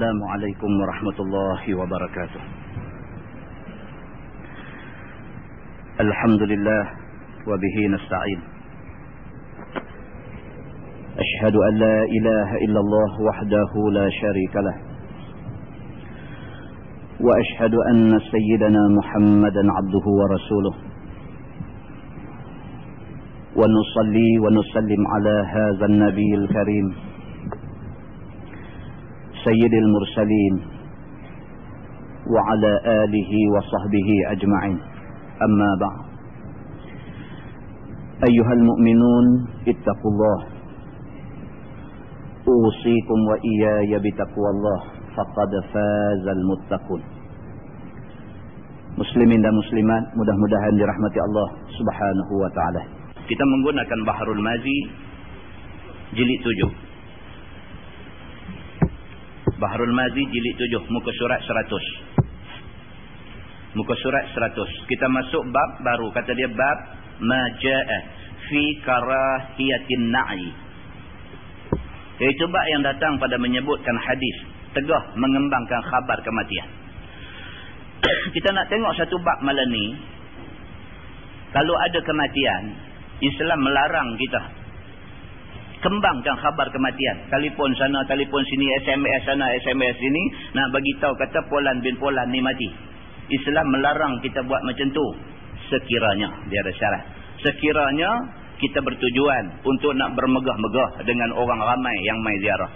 Assalamualaikum warahmatullahi wabarakatuh. Alhamdulillah wa bihi nasta'in. Ashhadu an la ilaha illallah wahdahu la syarika lah. Wa ashhadu anna sayyidana Muhammadan abduhu wa rasuluh. Wa nusalli wa nusallim ala hadzal nabiyil karim. Sayyidil mursalin wa ala alihi wa sahbihi ajma'in. Amma ba'd. Ayyuhal mu'minun ittaqullah. Usikum wa iyaya bitaqwallah faqad fazal muttaqun. Muslimin dan muslimat, mudah-mudahan dirahmati Allah Subhanahu wa taala. Kita menggunakan Bahrul Mazi jilid 7. Bahrul Mazi jilid 7, muka surat 100. Muka surat 100. Kita masuk bab baru. Kata dia bab maja'a fi karahiyatin na'i. Iaitu bab yang datang pada menyebutkan hadis tegah mengembangkan khabar kematian. Kita nak tengok satu bab malam ni. Kalau ada kematian, Islam melarang kita kembangkan khabar kematian. Telefon sana, telefon sini, SMS sana, SMS sini. Nak bagi tahu kata Polan bin Polan ni mati. Islam melarang kita buat macam tu. Sekiranya, dia ada syarat. Sekiranya kita bertujuan untuk nak bermegah-megah dengan orang ramai yang mai ziarah.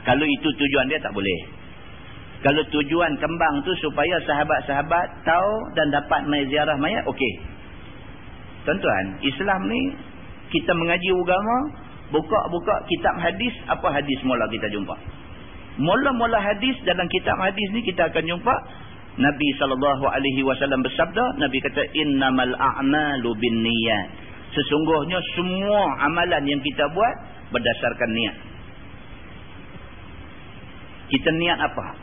Kalau itu tujuan dia tak boleh. Kalau tujuan kembang tu supaya sahabat-sahabat tahu dan dapat mai ziarah mayat, okey. Tuan-tuan, Islam ni kita mengaji agama, buka kitab hadis, apa hadis mula kita jumpa? Mula-mula hadis dalam kitab hadis ni kita akan jumpa Nabi SAW bersabda, Nabi kata innamal a'malu binniyat. Sesungguhnya semua amalan yang kita buat berdasarkan niat. Kita niat apa?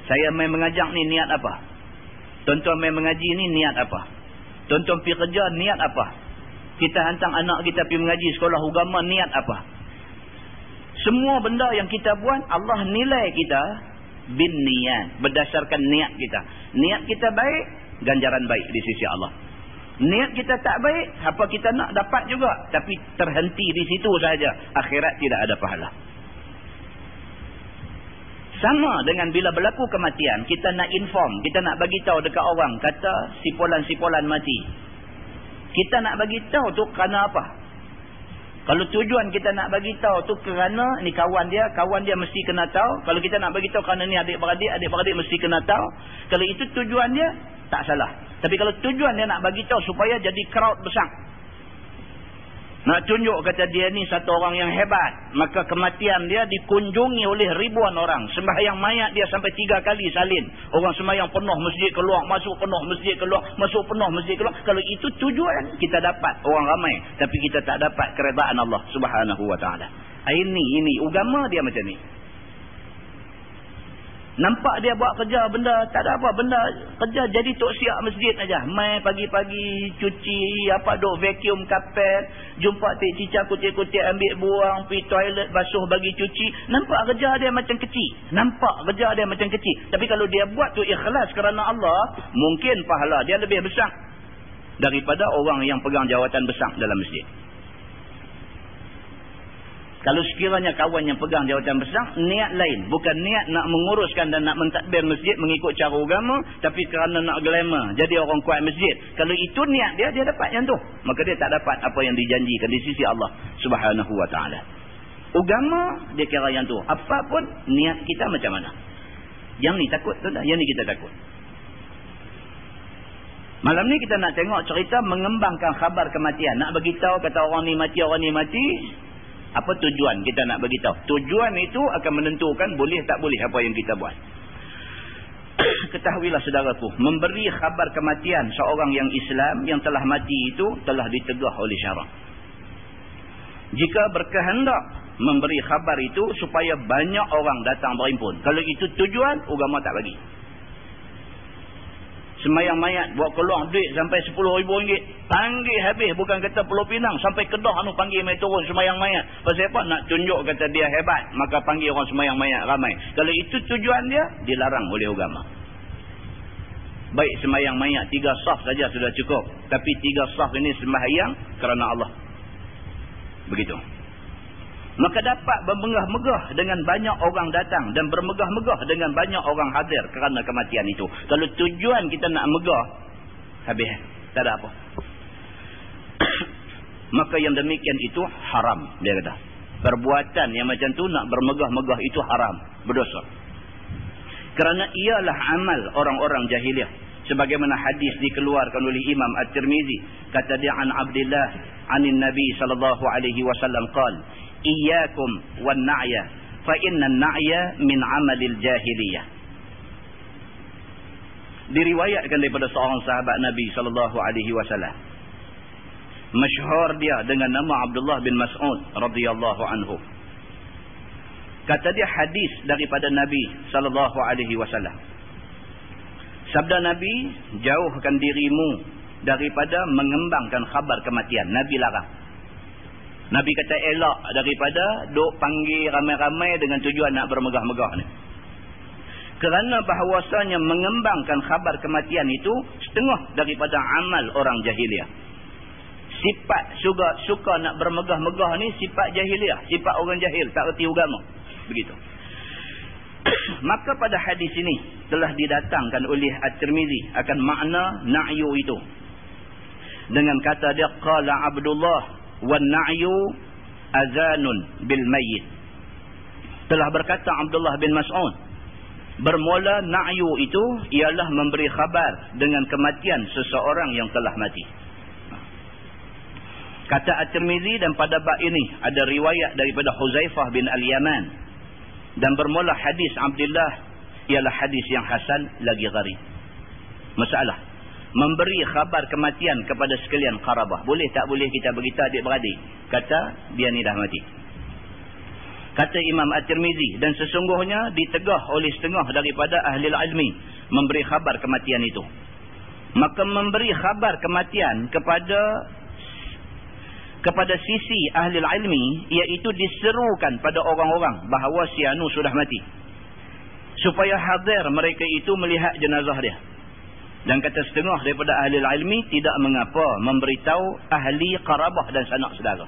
Saya main mengajak ni niat apa? Tuan-tuan main mengaji ni niat apa? Tuan-tuan pergi kerja niat apa? Kita hantar anak kita pergi mengaji sekolah agama niat apa? Semua benda yang kita buat Allah nilai kita bin niat, berdasarkan niat kita. Niat kita baik, ganjaran baik di sisi Allah. Niat kita tak baik, apa kita nak dapat juga, tapi terhenti di situ saja, akhirat tidak ada pahala. Sama dengan bila berlaku kematian, kita nak inform, kita nak bagi tahu dekat orang, kata si Polan mati. Kita nak bagi tahu tu kerana apa? Kalau tujuan kita nak bagi tahu tu kerana ni kawan dia mesti kena tahu. Kalau kita nak bagi tahu kerana ni adik-beradik mesti kena tahu. Kalau itu tujuan dia, tak salah. Tapi kalau tujuan dia nak bagi tahu supaya jadi crowd besar, nak tunjuk kata dia ni satu orang yang hebat, maka kematian dia dikunjungi oleh ribuan orang. Sembahyang mayat dia sampai 3 kali salin. Orang sembahyang penuh masjid keluar, masuk penuh masjid keluar, masuk penuh masjid keluar. Kalau itu tujuan, kita dapat orang ramai, tapi kita tak dapat keredaan Allah Subhanahu wa taala. Ini agama dia macam ni. Nampak dia buat kerja benda, tak ada apa benda kerja jadi tok siap masjid aja. Mai pagi-pagi cuci apa duk vacuum kapet, jumpa tek cicak kutik-kutik ambil buang, pergi toilet basuh bagi cuci. Nampak kerja dia macam kecil. Tapi kalau dia buat tu ikhlas kerana Allah, mungkin pahala dia lebih besar daripada orang yang pegang jawatan besar dalam masjid. Kalau sekiranya kawan yang pegang jawatan besar, niat lain. Bukan niat nak menguruskan dan nak mentadbir masjid mengikut cara agama, tapi kerana nak glamour, jadi orang kuat masjid. Kalau itu niat dia dapat yang tu. Maka dia tak dapat apa yang dijanjikan di sisi Allah Subhanahu wa ta'ala. Agama, dia kira yang tu. Apapun niat kita macam mana. Yang ni takut tu dah. Yang ni kita takut. Malam ni kita nak tengok cerita mengembangkan khabar kematian. Nak bagi tahu kata orang ni mati. Apa tujuan kita nak bagi tahu? Tujuan itu akan menentukan boleh tak boleh apa yang kita buat. Ketahuilah saudaraku, memberi khabar kematian seorang yang Islam yang telah mati itu telah ditegah oleh syarak. Jika berkehendak memberi khabar itu supaya banyak orang datang berhimpun. Kalau itu tujuan, agama tak bagi. Semayang mayat buat keluar duit sampai RM10,000. Panggil habis, bukan kata Pulau Pinang, sampai Kedah panggil mai turun semayang mayat. Pasal apa? Nak tunjuk kata dia hebat, maka panggil orang semayang mayat ramai. Kalau itu tujuan dia, dilarang oleh agama. Baik semayang mayat 3 saf saja sudah cukup, tapi 3 saf ini sembahyang kerana Allah. Begitu. Maka dapat bermegah-megah dengan banyak orang datang dan bermegah-megah dengan banyak orang hadir kerana kematian itu. Kalau tujuan kita nak megah, habis, tak ada apa. Maka yang demikian itu haram, dia kata. Perbuatan yang macam tu nak bermegah-megah itu haram, berdosa. Kerana ialah amal orang-orang jahiliah. Sebagaimana hadis dikeluarkan oleh Imam At-Tirmizi, kata dia an Abdullah anin Nabi sallallahu alaihi wasallam qala, iyyakum wan na'ya fa inna an-na'ya min 'amalil jahiliyah. Diriwayatkan daripada seorang sahabat Nabi sallallahu alaihi wasallam, masyhur dia dengan nama Abdullah bin Mas'ud radhiyallahu anhu. Kata dia hadis daripada Nabi sallallahu alaihi wasallam. Sabda Nabi, jauhkan dirimu daripada mengembangkan khabar kematian. Nabi larang. Nabi kata elak daripada duk panggil ramai-ramai dengan tujuan nak bermegah-megah ni. Kerana bahawasanya mengembangkan khabar kematian itu setengah daripada amal orang jahiliah. Sifat suka nak bermegah-megah ni sifat jahiliah, sifat orang jahil, tak erti agama. Begitu. Maka pada hadis ini telah didatangkan oleh At-Tirmizi akan makna na'yu itu. Dengan kata dia qala Abdullah wan na'yu azanun bil mayyit. Telah berkata Abdullah bin Mas'ud, bermula na'yu itu ialah memberi khabar dengan kematian seseorang yang telah mati. Kata At-Tirmizi, dan pada bab ini ada riwayat daripada Huzaifah bin Al-Yaman. Dan bermula hadis Abdullah ialah hadis yang hasan lagi gharib. Masalah memberi khabar kematian kepada sekalian qarabah. Boleh tak boleh kita beritahu adik-beradik? Kata dia ni dah mati. Kata Imam At-Tirmizi, dan sesungguhnya ditegah oleh setengah daripada ahli ilmi memberi khabar kematian itu. Maka memberi khabar kematian kepada sisi ahli ilmi, iaitu diserukan pada orang-orang bahawa si anu sudah mati, supaya hadir mereka itu melihat jenazah dia. Dan kata setengah daripada ahli ilmi, tidak mengapa memberitahu ahli qarabah dan sanak saudara.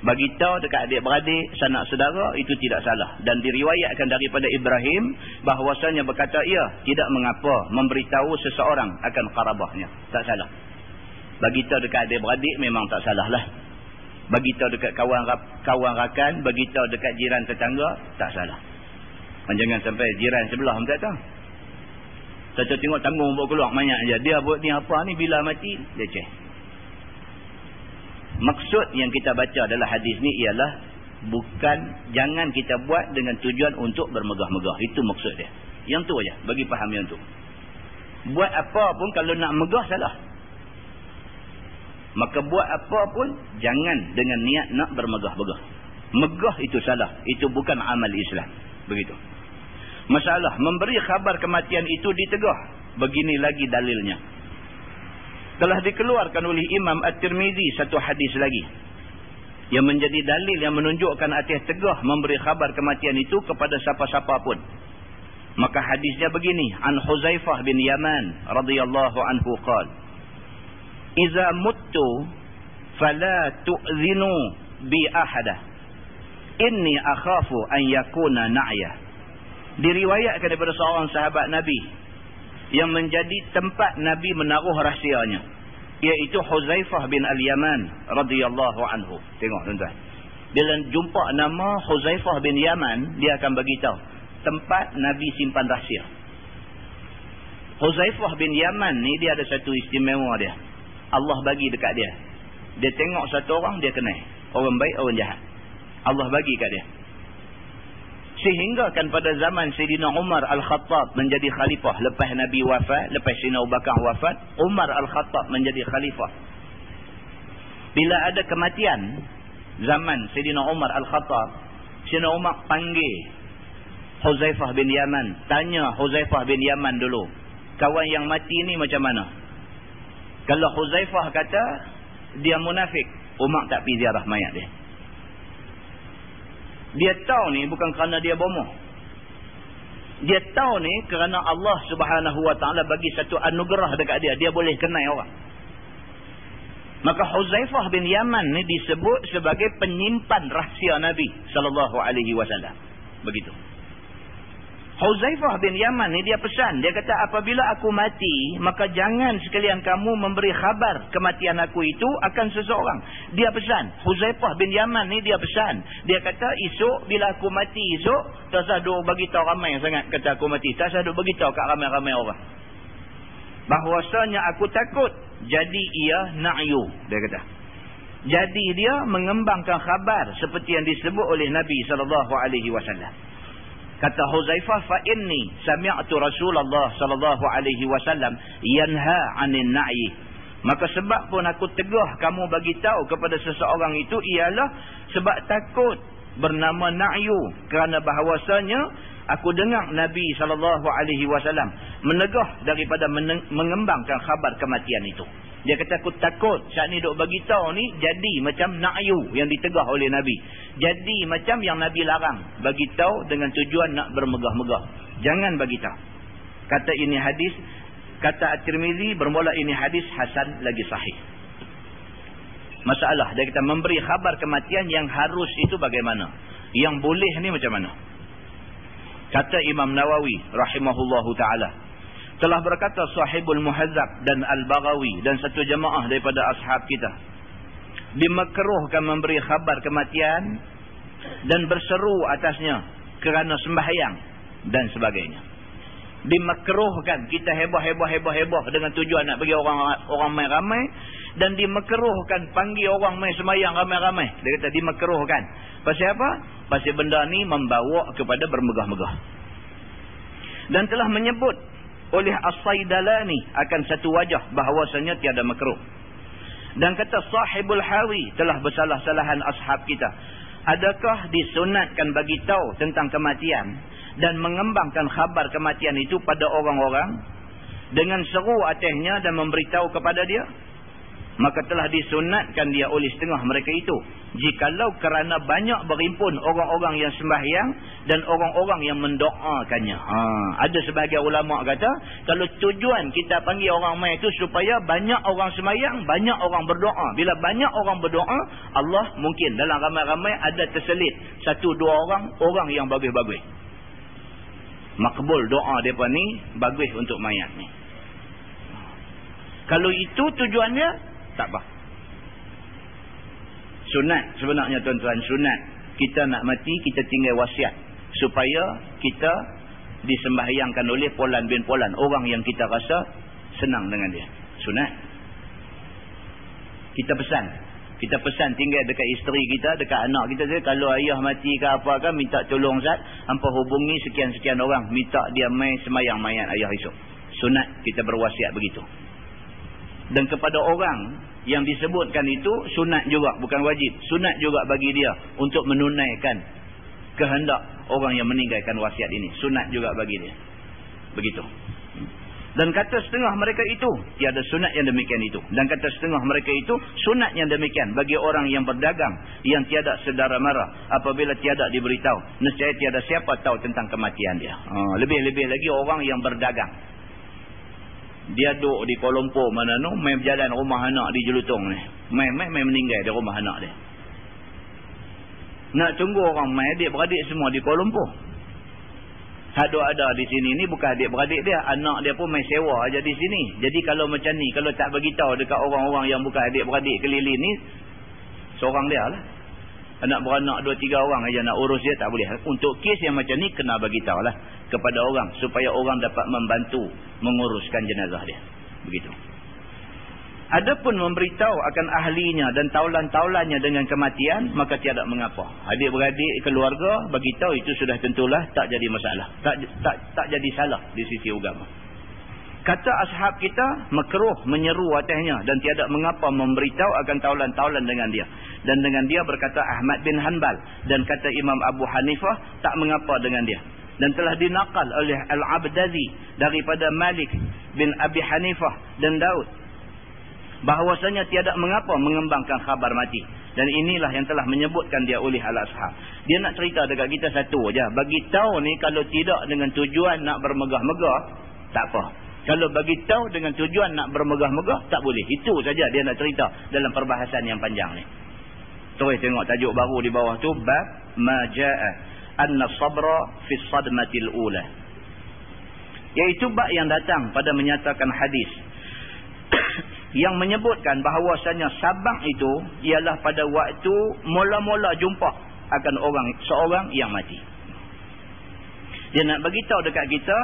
Bagi tahu dekat adik-beradik, sanak saudara, itu tidak salah. Dan diriwayatkan daripada Ibrahim bahawasanya berkata ia tidak mengapa memberitahu seseorang akan qarabahnya. Tak salah. Bagi tahu dekat adik-beradik memang tak salah lah. Bagi tahu dekat kawan rakan, bagi tahu dekat jiran tetangga, tak salah. Jangan sampai jiran sebelah pun tak tahu. Saya tengok tanggung buat keluar banyak je. Dia buat ni apa ni, bila mati dia cek. Maksud yang kita baca adalah hadis ni ialah bukan, jangan kita buat dengan tujuan untuk bermegah-megah. Itu maksud dia. Yang tu aja, bagi faham yang tu. Buat apa pun kalau nak megah salah. Maka buat apa pun jangan dengan niat nak bermegah-megah. Megah itu salah. Itu bukan amal Islam. Begitu. Masalah memberi khabar kematian itu ditegah. Begini lagi dalilnya. Telah dikeluarkan oleh Imam At-Tirmizi satu hadis lagi yang menjadi dalil yang menunjukkan atas tegah memberi khabar kematian itu kepada siapa-siapa pun. Maka hadisnya begini, an Huzaifah bin Yaman radhiyallahu anhu qala, iza muttu fala tu'zinu bi ahada inni akhafu an yakuna na'ya. Diriwayatkan daripada seorang sahabat Nabi yang menjadi tempat Nabi menaruh rahsianya, iaitu Huzaifah bin Al-Yaman radhiyallahu anhu. Tengok tuan-tuan, bila jumpa nama Huzaifah bin Yaman, dia akan bagi tahu tempat Nabi simpan rahsia. Huzaifah bin Yaman ni dia ada satu istimewa dia. Allah bagi dekat dia. Dia tengok satu orang, dia kenal. Orang baik, orang jahat. Allah bagi kat dia. Sehingga kan pada zaman Sayyidina Umar Al-Khattab menjadi khalifah. Lepas Nabi wafat, lepas Sayyidina Abu Bakar wafat, Umar Al-Khattab menjadi khalifah. Bila ada kematian, zaman Sayyidina Umar Al-Khattab, Sayyidina Umar panggil Huzaifah bin Yaman. Tanya Huzaifah bin Yaman dulu, kawan yang mati ni macam mana? Kalau Huzaifah kata dia munafik, Umar tak pergi ziarah mayat dia. Dia tahu ni bukan kerana dia bomoh. Dia tahu ni kerana Allah Subhanahu Wa Taala bagi satu anugerah dekat dia. Dia boleh kenal orang. Maka Huzaifah bin Yaman ni disebut sebagai penyimpan rahsia Nabi sallallahu alaihi wasallam. Begitu. Huzaifah bin Yaman ni dia pesan, dia kata apabila aku mati, maka jangan sekalian kamu memberi khabar kematian aku itu akan seseorang. Dia pesan, Huzaifah bin Yaman ni dia pesan. Dia kata esok bila aku mati esok, tak usah duk bagi tahu ramai sangat kata aku mati. Tak usah duk bagi tahu kat ramai-ramai orang. Bahwasanya aku takut jadi ia na'yu, dia kata. Jadi dia mengembangkan khabar seperti yang disebut oleh Nabi sallallahu alaihi wasallam. Kata Huzaifah, fa inni sami'tu Rasulullah sallallahu alaihi wasallam yanha 'anil na'i. Maka sebab pun aku tegah kamu bagi tahu kepada seseorang itu ialah sebab takut bernama na'yu, kerana bahawasanya aku dengar Nabi sallallahu alaihi wasallam menegah daripada mengembangkan khabar kematian itu. Dia kata aku takut saat ni duk bagi tahu ni jadi macam na'yu yang ditegah oleh Nabi. Jadi macam yang Nabi larang, bagi tahu dengan tujuan nak bermegah-megah. Jangan bagi tahu. Kata ini hadis, kata At-Tirmizi bermula ini hadis hasan lagi sahih. Masalah dia kata memberi khabar kematian yang harus itu bagaimana? Yang boleh ni macam mana? Kata Imam Nawawi rahimahullahu taala, telah berkata Sahibul Muhazzab dan Al-Baghawi dan satu jemaah daripada ashab kita, dimakruhkan memberi khabar kematian dan berseru atasnya kerana sembahyang dan sebagainya. Dimakruhkan kita heboh dengan tujuan nak bagi orang mai ramai, dan dimakruhkan panggil orang mai sembahyang ramai-ramai. Dia kata dimakruhkan. Pasal apa? Pasal benda ni membawa kepada bermegah-megah. Dan telah menyebut oleh As-Saidalani akan satu wajah bahawasanya tiada makruh. Dan kata Sahibul Hawi telah bersalah-salahan ashab kita, adakah disunatkan bagi tahu tentang kematian dan mengembangkan khabar kematian itu pada orang-orang dengan seru atasnya dan memberitahu kepada dia? Maka telah disunatkan dia oleh setengah mereka itu, jikalau kerana banyak berimpun orang-orang yang sembahyang dan orang-orang yang mendoakannya. Ada sebahagian ulama kata, kalau tujuan kita panggil orang mai itu supaya banyak orang sembahyang, banyak orang berdoa. Bila banyak orang berdoa, Allah mungkin dalam ramai-ramai ada terselit satu dua orang yang bagus-bagus. Makbul doa mereka ni bagus untuk mayat ni. Kalau itu tujuannya, tak apa. Sunat sebenarnya tuan-tuan, sunat kita nak mati kita tinggal wasiat supaya kita disembahyangkan oleh Polan bin Polan, orang yang kita rasa senang dengan dia. Sunat. Kita pesan tinggal dekat isteri kita, dekat anak kita, kalau ayah mati ke apa kan, minta tolong Zat, hampa hubungi sekian-sekian orang, minta dia mai sembahyang mayat ayah esok. Sunat kita berwasiat begitu. Dan kepada orang yang disebutkan itu sunat juga, bukan wajib, sunat juga bagi dia untuk menunaikan kehendak orang yang meninggalkan wasiat ini. Sunat juga bagi dia. Begitu. Dan kata setengah mereka itu tiada sunat yang demikian itu. Dan kata setengah mereka itu sunat yang demikian bagi orang yang berdagang yang tiada sedara mara apabila tiada diberitahu. Nescaya tiada siapa tahu tentang kematian dia. Lebih-lebih lagi orang yang berdagang. Dia duduk di Kuala Lumpur mana tu, main berjalan rumah anak di Jelutong ni. Main meninggal di rumah anak dia. Nak tunggu orang main, adik-beradik semua di Kuala Lumpur. Ada di sini ni bukan adik-beradik dia, anak dia pun main sewa aja di sini. Jadi kalau macam ni, kalau tak beritahu dekat orang-orang yang bukan adik-beradik keliling ni, seorang dia lah. Anak beranak 2-3 orang aja nak urus dia tak boleh. Untuk kes yang macam ni kena bagi tahu lah kepada orang supaya orang dapat membantu menguruskan jenazah dia. Begitu. Adapun memberitahu akan ahlinya dan taulan-taulannya dengan kematian, maka tiada mengapa. Adik-beradik keluarga bagi tahu itu sudah tentulah tak jadi masalah. Tak jadi salah di sisi agama. Kata ashab kita, makruh menyeru atasnya dan tiada mengapa memberitahu akan taulan-taulan dengan dia. Dan dengan dia berkata Ahmad bin Hanbal, dan kata Imam Abu Hanifah tak mengapa dengan dia. dan telah dinaqal oleh Al-Abdazi daripada Malik bin Abi Hanifah dan Daud bahawasanya tiada mengapa mengembangkan khabar mati. Dan inilah yang telah menyebutkan dia oleh al-ashab. Dia nak cerita dekat kita satu aja. Bagi tahu ni kalau tidak dengan tujuan nak bermegah-megah, tak apa. Kalau bagi tahu dengan tujuan nak bermegah-megah, tak boleh. Itu saja dia nak cerita dalam perbahasan yang panjang ni. Terus tengok tajuk baru di bawah tu, bab ma jaa anna sabra fi sadmatil ula. Iaitu bab yang datang pada menyatakan hadis yang menyebutkan bahawasanya sabar itu ialah pada waktu mula-mula jumpa akan seorang yang mati. Dia nak bagi tahu dekat kita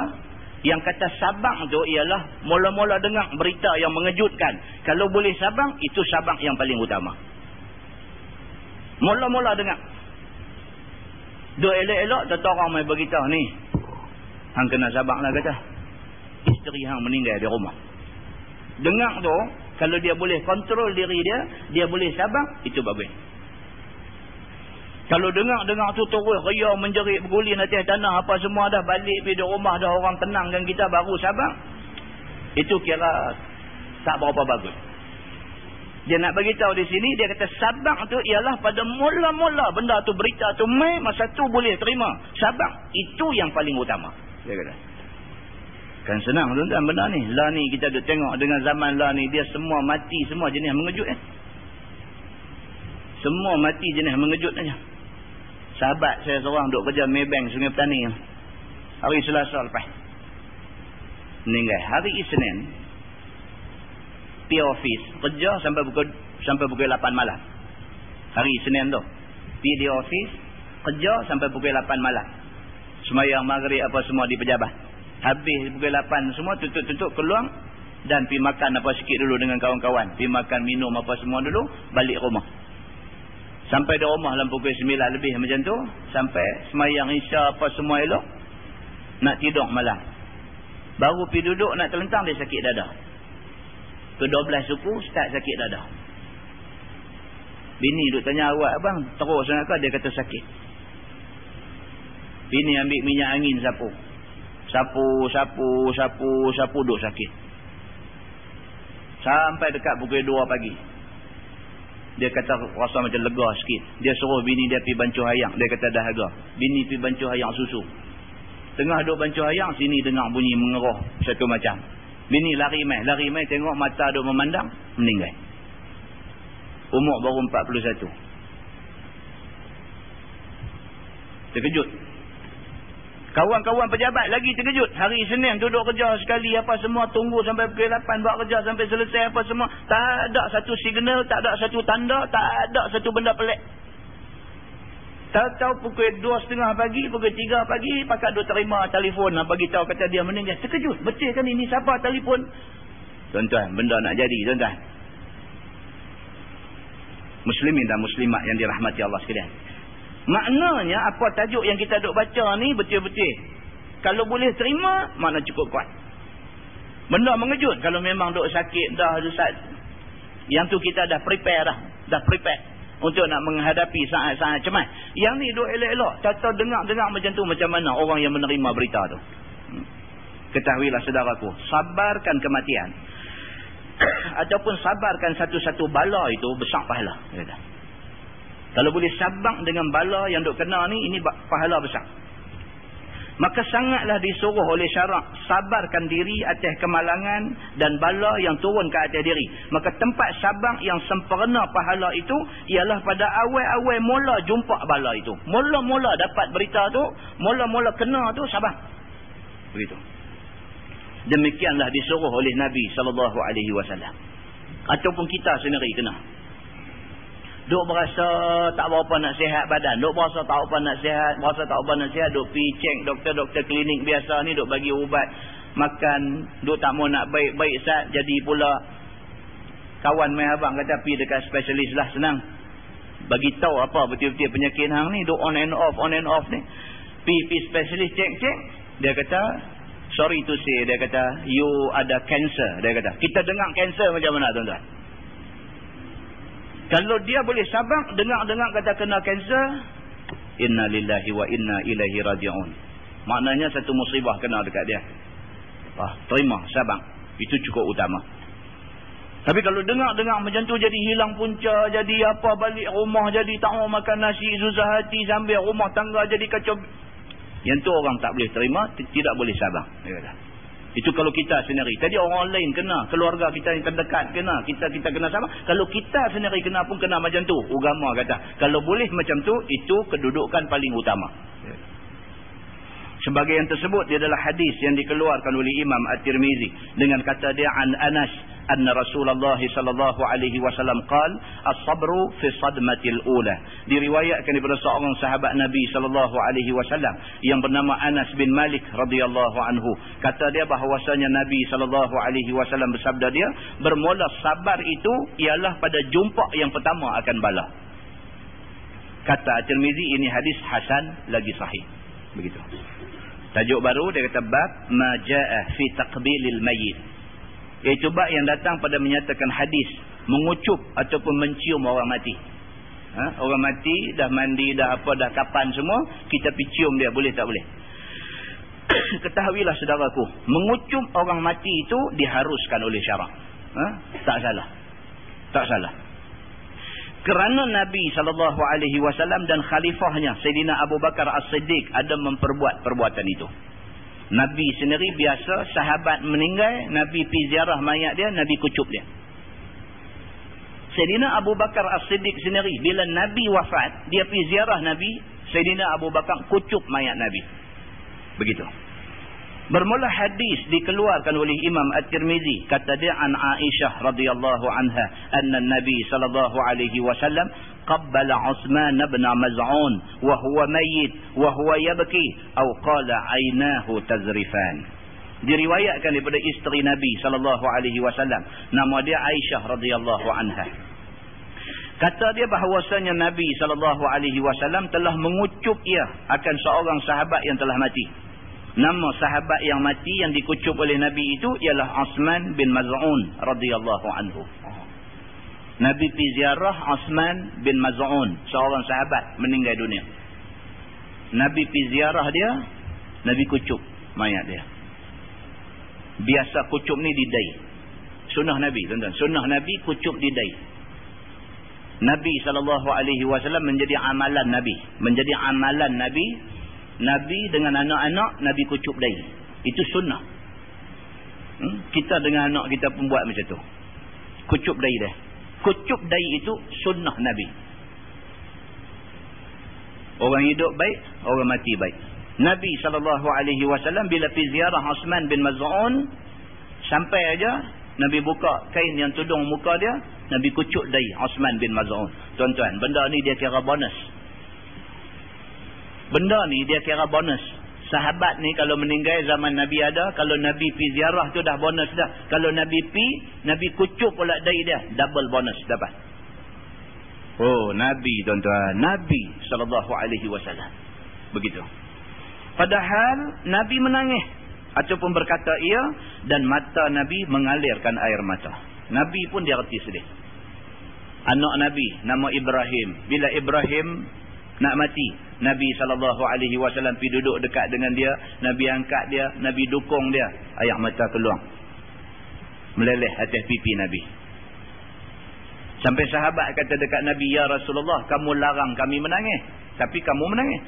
yang kata sabar tu ialah mula-mula dengar berita yang mengejutkan. Kalau boleh sabar, itu sabar yang paling utama. Mula-mula dengar. Dua elok-elok tu orang mai beritahu ni, hang kena sabarlah kata. Isteri hang meninggal di rumah. Dengar tu, kalau dia boleh kontrol diri dia boleh sabar, itu bagus. Kalau dengar tu terus ria menjerit bergulin atas tanah apa semua dah, balik pergi di rumah dah orang tenangkan kita baru sabar, itu kira tak berapa bagus. Dia nak bagi tahu di sini, dia kata sabar tu ialah pada mula-mula benda tu, berita tu mai, masa tu boleh terima. Sabar itu yang paling utama. Dia kata. Kan senang tuan-tuan benda ni. Lah ni kita duk tengok dengan zaman lah ni, dia semua mati, semua jenis mengejut Semua mati jenis mengejut aja. Sahabat saya seorang duk kerja Maybank Sungai Petani. Hari Selasa lepas meninggal. Hari Isnin pergi office kerja sampai pukul 8 malam. Hari Isnin tu pergi di office kerja sampai pukul 8 malam. Sembahyang maghrib apa semua di pejabat. Habis pukul 8 semua tutup-tutup keluar dan pergi makan apa sikit dulu dengan kawan-kawan. Pergi makan minum apa semua dulu, balik rumah. Sampai di rumah dalam pukul 9 lebih macam tu, sampai sembahyang isya apa semua elok, nak tidur malam. Baru pergi duduk nak terlentang, dia sakit dada. Ke 12 suku start sakit dada. Bini duk tanya, awak abang teruk sangat ke? Dia kata sakit. Bini ambil minyak angin sapu duk sakit. Sampai dekat pukul 2 pagi. Dia kata rasa macam lega sikit. Dia suruh bini dia pergi bancuh ayam. Dia kata dah agak. Bini pergi bancuh ayam susu. Tengah duk bancuh ayam, sini dengar bunyi mengeruh satu macam. Bini lari mai tengok mata duk memandang, meninggal. Umur baru 41. Terkejut. Kawan-kawan pejabat lagi terkejut. Hari Isnin duduk kerja sekali apa semua, tunggu sampai pukul 8 buat kerja sampai selesai apa semua. Tak ada satu signal, tak ada satu tanda, tak ada satu benda pelik. Tahu-tahu pukul 2.30 pagi, pukul 3 pagi, pakak duk terima telefon bagi tahu kata dia meninggal. Terkejut. Betul kan ini, siapa telefon? Tuan-tuan, benda nak jadi tuan-tuan. Muslimin dan muslimat yang dirahmati Allah sekalian. Maknanya apa tajuk yang kita duk baca ni betul-betul. Kalau boleh terima, makna cukup kuat. Benda mengejut kalau memang duk sakit dah Ustaz. Yang tu kita dah prepare untuk nak menghadapi saat-saat cemas. Yang ni duk elok-elok, tahu dengar macam tu, macam mana orang yang menerima berita tu. Ketahuilah saudaraku, sabarkan kematian ataupun sabarkan satu-satu bala itu besar pahala. Kalau boleh sabar dengan bala yang duk kena ni, ini pahala besar. Maka sangatlah disuruh oleh syarak sabarkan diri atas kemalangan dan bala yang turun ke atas diri. Maka tempat sabar yang sempurna pahala itu ialah pada awal-awal mula jumpa bala itu. Mula-mula dapat berita tu, mula-mula kena tu, sabar. Begitu. Demikianlah disuruh oleh Nabi SAW. Ataupun kita sendiri kena. Duk berasa tak berapa nak sihat badan. Duk berasa tak apa nak sihat. Duk pergi cek doktor-doktor klinik biasa ni. Duk bagi ubat. Makan. Duk tak mau nak baik-baik sat. Jadi pula kawan main abang kata pergi dekat spesialis lah, senang. Bagi tahu apa betul-betul penyakit hang ni. Duk on and off ni. Pergi spesialis cek-cek. Dia kata, sorry to say, dia kata, you ada cancer. Dia kata, kita dengar cancer macam mana tuan-tuan? Kalau dia boleh sabar, dengar kata kena kanser, inna lillahi wa inna ilaihi raji'un. Maknanya satu musibah kena dekat dia. Terima, sabar. Itu cukup utama. Tapi kalau dengar-dengar macam tu jadi hilang punca, jadi apa, balik rumah jadi tak mau makan nasi, susah hati sambil rumah tangga jadi kacau. Yang tu orang tak boleh terima, tidak boleh sabar. Itu kalau kita sendiri. Tadi orang lain kena, keluarga kita yang terdekat kena, kita kena sabar. Kalau kita sendiri kena pun kena macam tu. Agama kata, kalau boleh macam tu, itu kedudukan paling utama. Sebagai yang tersebut, dia adalah hadis yang dikeluarkan oleh Imam At-Tirmizi dengan kata dia an Anas anna Rasulullah sallallahu alaihi wasallam qala as-sabru fi sadmatil ula. Diriwayatkan daripada seorang sahabat Nabi sallallahu alaihi wasallam yang bernama Anas bin Malik radhiyallahu anhu. Kata dia bahawasanya Nabi sallallahu alaihi wasallam bersabda dia, bermula sabar itu ialah pada jumpa yang pertama akan bala. Kata At-Tirmizi, ini hadis hasan lagi sahih. Begitu. Tajuk baru dia kata bab ma jaa fi taqbilil mayyit. Iaitu bab yang datang pada menyatakan hadis mengucup ataupun mencium orang mati. Orang mati dah mandi dah apa dah kapan semua, kita pergi cium dia, boleh tak boleh? Ketahuilah saudaraku, mengucup orang mati itu diharuskan oleh syarak. Tak salah. Tak salah. Kerana Nabi SAW dan khalifahnya Sayyidina Abu Bakar As-Siddiq ada memperbuat perbuatan itu. Nabi sendiri biasa sahabat meninggal, Nabi pergi ziarah mayat dia, Nabi kucup dia. Sayyidina Abu Bakar As-Siddiq sendiri bila Nabi wafat, dia pergi ziarah Nabi, Sayyidina Abu Bakar kucup mayat Nabi. Begitu. Bermula hadis dikeluarkan oleh Imam At-Tirmizi, kata dia an Aisyah radhiyallahu anha anna Nabi sallallahu alaihi wasallam qabbala Uthman bin Maz'un wa huwa mayyit wa huwa yabki atau qala aynahu tazrifan. Diriwayatkan daripada isteri Nabi sallallahu alaihi wasallam, nama dia Aisyah radhiyallahu anha. Kata dia bahawasanya Nabi sallallahu alaihi wasallam telah mengucup ia akan seorang sahabat yang telah mati. Nama sahabat yang mati yang dikucup oleh Nabi itu ialah Uthman bin Maz'un radhiyallahu anhu. Nabi pergi ziarah Uthman bin Maz'un, seorang sahabat meninggal dunia. Nabi pergi ziarah dia, Nabi kucup mayat dia. Biasa kucup ni di dai. Sunnah Nabi, tuan-tuan. Sunnah Nabi kucup di dai. Nabi SAW menjadi amalan Nabi. Menjadi amalan Nabi. Nabi dengan anak-anak, Nabi kucup dai. Itu sunnah. Kita dengan anak kita pun buat macam tu. Kucup dai dia. Kucup dai itu sunnah Nabi. Orang hidup baik, orang mati baik. Nabi SAW bila pergi ziarah Uthman bin Maz'un, sampai aja Nabi buka kain yang tudung muka dia, Nabi kucup dai Uthman bin Maz'un. Tuan-tuan, benda ni dia kira bonus. Benda ni dia kira bonus. Sahabat ni kalau meninggal zaman Nabi ada, kalau Nabi pergi ziarah tu dah bonus dah. Kalau Nabi pergi, Nabi kucup pula dai dia, double bonus dapat. Oh, Nabi tuan-tuan, Nabi SAW. Begitu. Padahal Nabi menangis ataupun berkata ia, dan mata Nabi mengalirkan air mata. Nabi pun dia reti sedih. Anak Nabi nama Ibrahim, bila Ibrahim nak mati, Nabi SAW pergi duduk dekat dengan dia, Nabi angkat dia, Nabi dukung dia, air mata keluar meleleh atas pipi Nabi. Sampai sahabat kata dekat Nabi, ya Rasulullah, kamu larang kami menangis, tapi kamu menangis.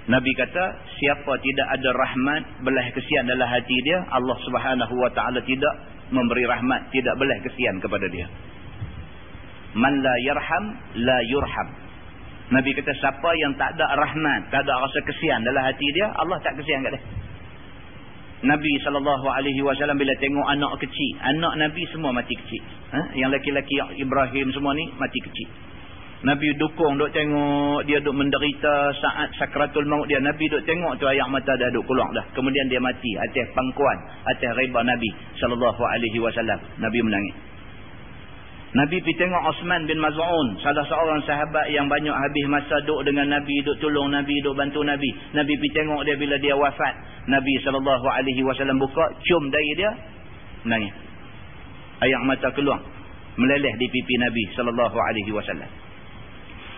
Nabi kata, siapa tidak ada rahmat, belah kesian dalam hati dia, Allah SWT tidak memberi rahmat, tidak belah kesian kepada dia. Man la yarham, la yurham. Nabi kata, siapa yang tak ada rahmat, tak ada rasa kesian dalam hati dia, Allah tak kesian kat dia. Nabi SAW bila tengok anak kecil, anak Nabi semua mati kecil. Yang laki-laki Ibrahim semua ni mati kecil. Nabi dukung, duk tengok dia duk menderita saat sakratul maut dia. Nabi duk tengok tu air mata dah duk keluar dah. Kemudian dia mati atas pangkuan, atas reba Nabi SAW. Nabi menangis. Nabi pergi tengok Uthman bin Maz'un, salah seorang sahabat yang banyak habis masa duk dengan Nabi, duk tolong Nabi, duk bantu Nabi. Nabi pergi tengok dia bila dia wafat. Nabi SAW buka, cium dahi dia, menangis. Air mata keluar meleleh di pipi Nabi SAW.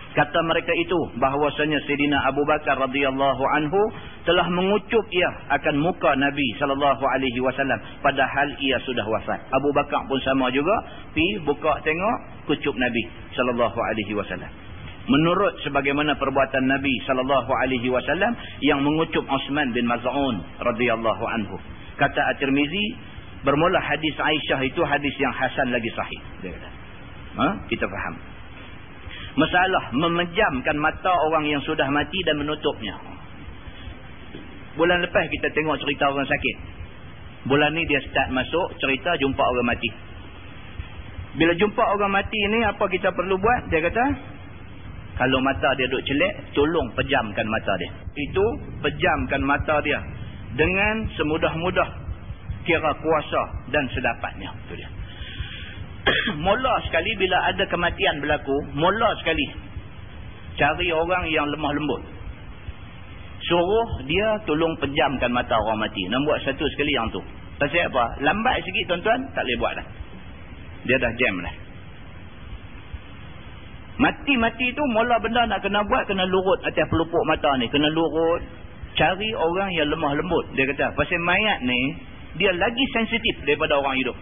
Kata mereka itu bahawasanya Sayyidina Abu Bakar radhiyallahu anhu telah mengucup ia akan muka Nabi sallallahu alaihi wasallam padahal ia sudah wafat. Abu Bakar pun sama juga, pi buka tengok kucup Nabi sallallahu alaihi wasallam. Menurut sebagaimana perbuatan Nabi sallallahu alaihi wasallam yang mengucup Uthman bin Maz'un radhiyallahu anhu. Kata At-Tirmizi, bermula hadis Aisyah itu hadis yang hasan lagi sahih. Dia kata. Kita faham. Masalah memejamkan mata orang yang sudah mati dan menutupnya. Bulan lepas kita tengok cerita orang sakit. Bulan ni dia start masuk cerita jumpa orang mati. Bila jumpa orang mati ni, apa kita perlu buat? Dia kata, kalau mata dia duk celek, tolong pejamkan mata dia. Itu pejamkan mata dia dengan semudah-mudah kira kuasa dan sedapatnya. Itu dia. Mula sekali bila ada kematian berlaku, mula sekali cari orang yang lemah lembut, suruh dia tolong pejamkan mata orang mati. Nak buat satu sekali yang tu. Pasal apa? Lambat sikit tuan-tuan, tak boleh buat dah. Dia dah jam dah. Mati-mati tu mula benda nak kena buat, kena lurut atas pelupuk mata ni, kena lurut, cari orang yang lemah lembut. Dia kata pasal mayat ni dia lagi sensitif daripada orang hidup.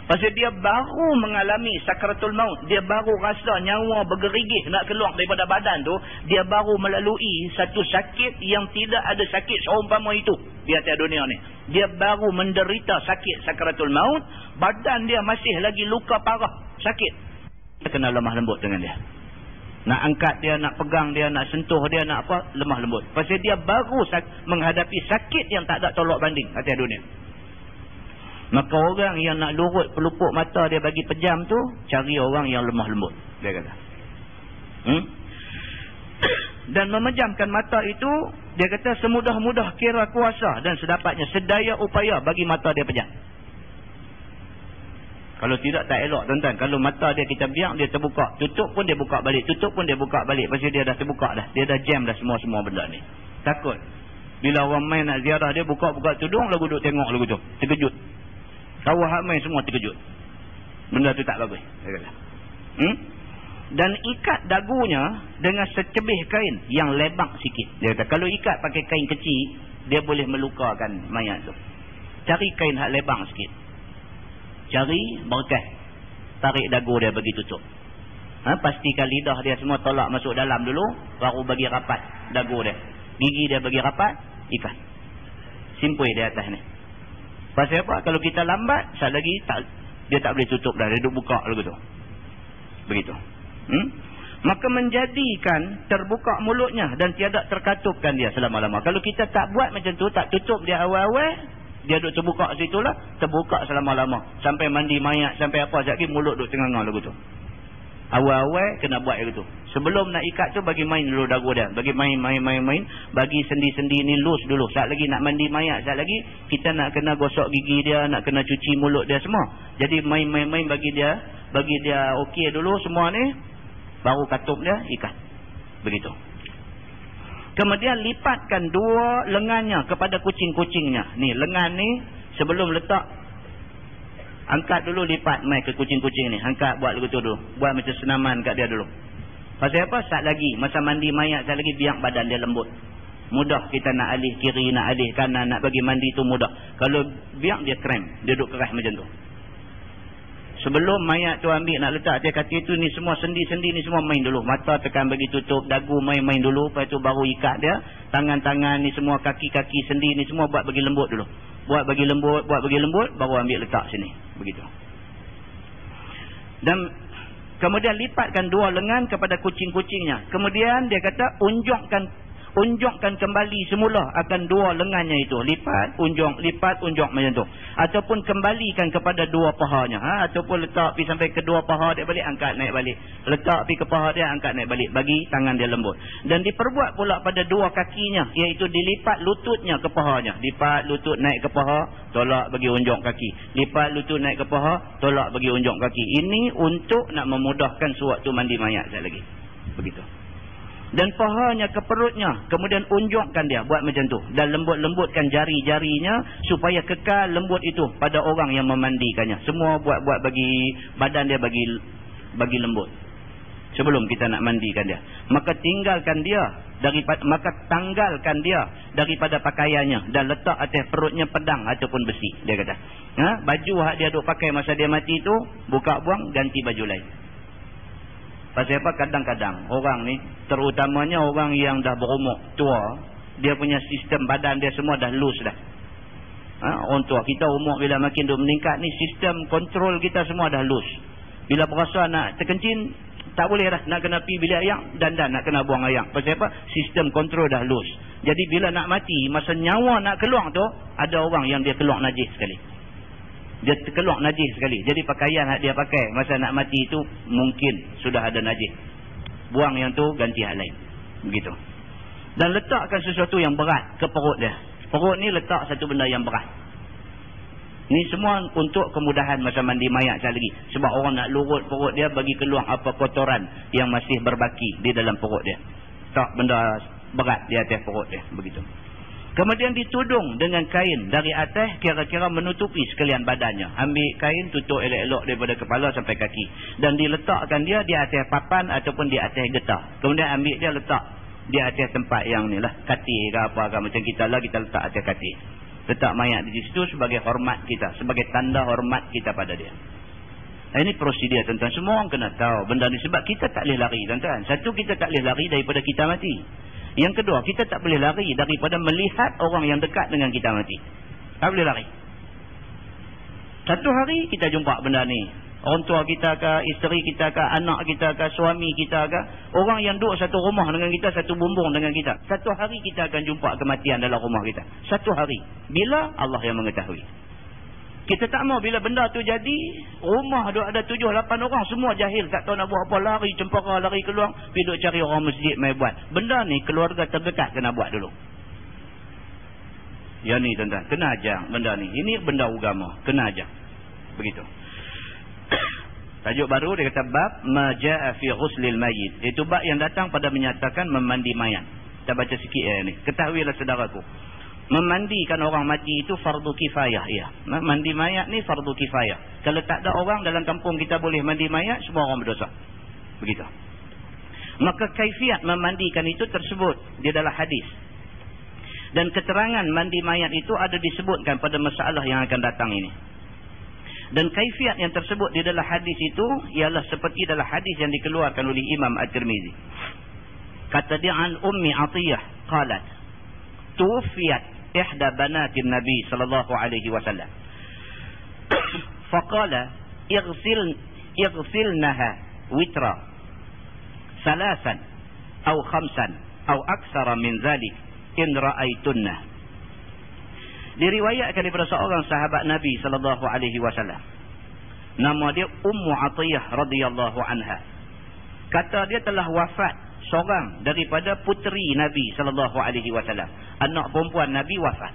Pasal dia baru mengalami sakratul maut, dia baru rasa nyawa bergerigih nak keluar daripada badan tu, dia baru melalui satu sakit yang tidak ada sakit seumpama itu di atas dunia ni. Dia baru menderita sakit sakratul maut, badan dia masih lagi luka parah, sakit. Dia kena lemah lembut dengan dia. Nak angkat dia, nak pegang dia, nak sentuh dia, nak apa, lemah lembut. Pasal dia baru menghadapi sakit yang tak ada tolak banding atas dunia. Maka orang yang nak lurut pelupuk mata dia bagi pejam tu, cari orang yang lemah lembut, dia kata. Dan memejamkan mata itu, dia kata semudah-mudah kira kuasa dan sedapatnya, sedaya upaya bagi mata dia pejam. Kalau tidak, tak elok tuan-tuan. Kalau mata dia kita biar dia terbuka, tutup pun dia buka balik, tutup pun dia buka balik. Pasal dia dah terbuka dah, dia dah jam dah semua-semua benda ni. Takut bila orang main nak ziarah dia, buka-buka tudung lagu duduk tengok lagu tu, terkejut. Tahu hak main semua terkejut. Benda tu tak bagus, dia kata. Dan ikat dagunya dengan secebih kain yang lebak sikit. Dia kata kalau ikat pakai kain kecil, dia boleh melukakan mayat tu. Cari kain hak lebak sikit, cari berkas, tarik dagu dia bagi tutup. Pastikan lidah dia semua tolak masuk dalam dulu, baru bagi rapat dagu dia. Gigi dia bagi rapat, ikat. Simpui di atas ni. Pasal apa? Kalau kita lambat, sekali lagi dia tak boleh tutup dah. Dia duduk buka lagu tu. Begitu. Maka menjadikan terbuka mulutnya dan tiada terkatupkan dia selama-lama. Kalau kita tak buat macam tu, tak tutup dia awal-awal, dia duduk terbuka situ lah, terbuka selama-lama. Sampai mandi mayat, sampai apa, sekejap lagi mulut duduk tengah-tengah lagu tu. Awal-awal kena buat lagu tu. Sebelum nak ikat tu, bagi main dulu dagu dia. Bagi main. Bagi sendi-sendi ni loose dulu. Saat lagi nak mandi mayat, saat lagi kita nak kena gosok gigi dia, nak kena cuci mulut dia semua. Jadi main bagi dia okey dulu semua ni. Baru katup dia, ikat. Begitu. Kemudian lipatkan dua lengannya kepada kucing-kucingnya. Ni lengan ni sebelum letak, angkat dulu, lipat mai ke kucing-kucing ni. Angkat buat lagu tu dulu. Buat macam senaman kat dia dulu. Pasal apa? Saat lagi masa mandi mayat, saat lagi biar badan dia lembut. Mudah kita nak alih kiri, nak alih kanan, nak bagi mandi tu mudah. Kalau biar dia krem, dia duduk keras macam tu. Sebelum mayat tu ambil nak letak atas katil tu, ni semua sendi-sendi ni semua main dulu. Mata tekan bagi tutup, dagu main dulu. Lepas tu baru ikat dia. Tangan-tangan ni semua, kaki-kaki, sendi ni semua buat bagi lembut dulu. Buat bagi lembut, baru ambil letak sini. Begitu. Dan kemudian lipatkan dua lengan kepada kucing-kucingnya. Kemudian dia kata unjukkan kembali semula akan dua lengannya itu. Lipat, unjuk macam tu. Ataupun kembalikan kepada dua pahanya. Ataupun letak pergi sampai kedua paha dia balik, angkat naik balik. Letak pergi ke paha dia, angkat naik balik. Bagi tangan dia lembut. Dan diperbuat pula pada dua kakinya, iaitu dilipat lututnya ke pahanya. Lipat lutut naik ke paha, tolak bagi unjuk kaki. Lipat lutut naik ke paha, tolak bagi unjuk kaki. Ini untuk nak memudahkan sewaktu mandi mayat sekali lagi. Begitu. Dan pahanya ke perutnya, kemudian unjukkan dia, buat macam tu. Dan lembut-lembutkan jari-jarinya supaya kekal lembut itu pada orang yang memandikannya. Semua buat bagi badan dia bagi lembut. sebelum kita nak mandikan dia. Maka tanggalkan dia daripada pakaiannya dan letak atas perutnya pedang ataupun besi, dia kata. Baju hak dia duk pakai masa dia mati tu, buka buang, ganti baju lain. Pasal apa? Kadang-kadang orang ni, terutamanya orang yang dah berumur tua, dia punya sistem badan dia semua dah loose dah. Orang tua kita umur bila makin duk meningkat ni, sistem kontrol kita semua dah loose. Bila berasa nak terkencing, tak boleh dah, nak kena pergi bilik air dan nak kena buang air. Pasal apa? Sistem kontrol dah loose. Jadi bila nak mati, masa nyawa nak keluar tu, ada orang yang dia keluar najis sekali. Dia keluar najis sekali. Jadi pakaian yang dia pakai masa nak mati itu mungkin sudah ada najis. Buang yang tu, ganti hal lain. Begitu. Dan letakkan sesuatu yang berat ke perut dia. Perut ni letak satu benda yang berat. Ni semua untuk kemudahan masa mandi mayat sekali lagi. Sebab orang nak lurut perut dia bagi keluar apa kotoran yang masih berbaki di dalam perut dia. Tak benda berat di atas perut dia. Begitu. Kemudian ditudung dengan kain dari atas kira-kira menutupi sekalian badannya. Ambil kain tutup elok-elok daripada kepala sampai kaki. Dan diletakkan dia di atas papan ataupun di atas getah. Kemudian ambil dia letak di atas tempat yang ni lah. Katil ke apa ke. Macam kita lah, kita letak atas katil. Letak mayat di situ sebagai hormat kita. Sebagai tanda hormat kita pada dia. Ini prosedur tuan-tuan. Semua orang kena tahu benda ni. Sebab kita tak boleh lari tuan-tuan. Satu, kita tak boleh lari daripada kita mati. Yang kedua, kita tak boleh lari daripada melihat orang yang dekat dengan kita mati. Tak boleh lari. Satu hari kita jumpa benda ni. Orang tua kita ke, isteri kita ke, anak kita ke, suami kita ke. Orang yang duduk satu rumah dengan kita, satu bumbung dengan kita. Satu hari kita akan jumpa kematian dalam rumah kita. Satu hari. Bila? Allah yang mengetahui. Kita tak mau bila benda tu jadi, rumah duk ada 7-8 orang, semua jahil, tak tahu nak buat apa, lari cempaka, lari keluar, pergi duk cari orang masjid mai buat. Benda ni keluarga terdekat kena buat dulu. Ya ni tuan-tuan, kena ajar benda ni. Ini benda agama, kena ajar. Begitu. Tajuk baru dia kata bab ma jaa fi ghuslil mayyit. Itu bab yang datang pada menyatakan memandi mayat. Kita baca sikit ni. Ketahuilah saudaraku. Memandikan orang mati itu fardu kifayah. Ya. Mandi mayat ni fardu kifayah. Kalau tak ada orang dalam kampung kita boleh mandi mayat, semua orang berdosa. Begitu. Maka kaifiat memandikan itu tersebut di dalam hadis. Dan keterangan mandi mayat itu ada disebutkan pada masalah yang akan datang ini. Dan kaifiat yang tersebut di dalam hadis itu ialah seperti dalam hadis yang dikeluarkan oleh Imam At-Tirmizi. Kata dia an Ummi Atiyah qalat tuwfiyat ihda banatin Nabi sallallahu alaihi wasallam. Faqala ighsilnaha witra salasan aw khamsan aw aksara min dhalik in ra'aytunna. Diriwayatkan daripada seorang sahabat Nabi sallallahu alaihi wasallam. Nama dia Ummu Atiyah radhiyallahu anha. Kata dia telah wafat seorang daripada puteri Nabi sallallahu alaihi wasallam. Anak perempuan Nabi wafat.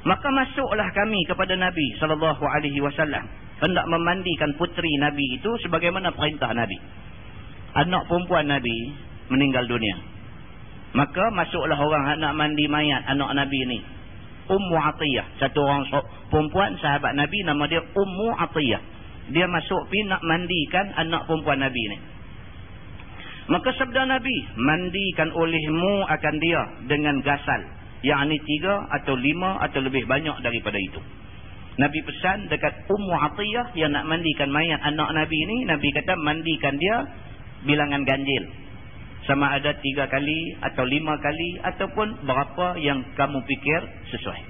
Maka masuklah kami kepada Nabi sallallahu alaihi wasallam hendak memandikan puteri Nabi itu sebagaimana perintah Nabi. Anak perempuan Nabi meninggal dunia. Maka masuklah orang nak mandi mayat anak Nabi ni. Ummu Atiyah, satu orang perempuan sahabat Nabi, nama dia Ummu Atiyah. Dia masuk pergi nak mandikan anak perempuan Nabi ni. Maka sabda Nabi, mandikan olehmu akan dia dengan gasal, yakni 3 atau 5 atau lebih banyak daripada itu. Nabi pesan dekat Ummu Atiyah yang nak mandikan mayat anak Nabi ni, Nabi kata mandikan dia bilangan ganjil. Sama ada 3 kali atau 5 kali ataupun berapa yang kamu fikir sesuai.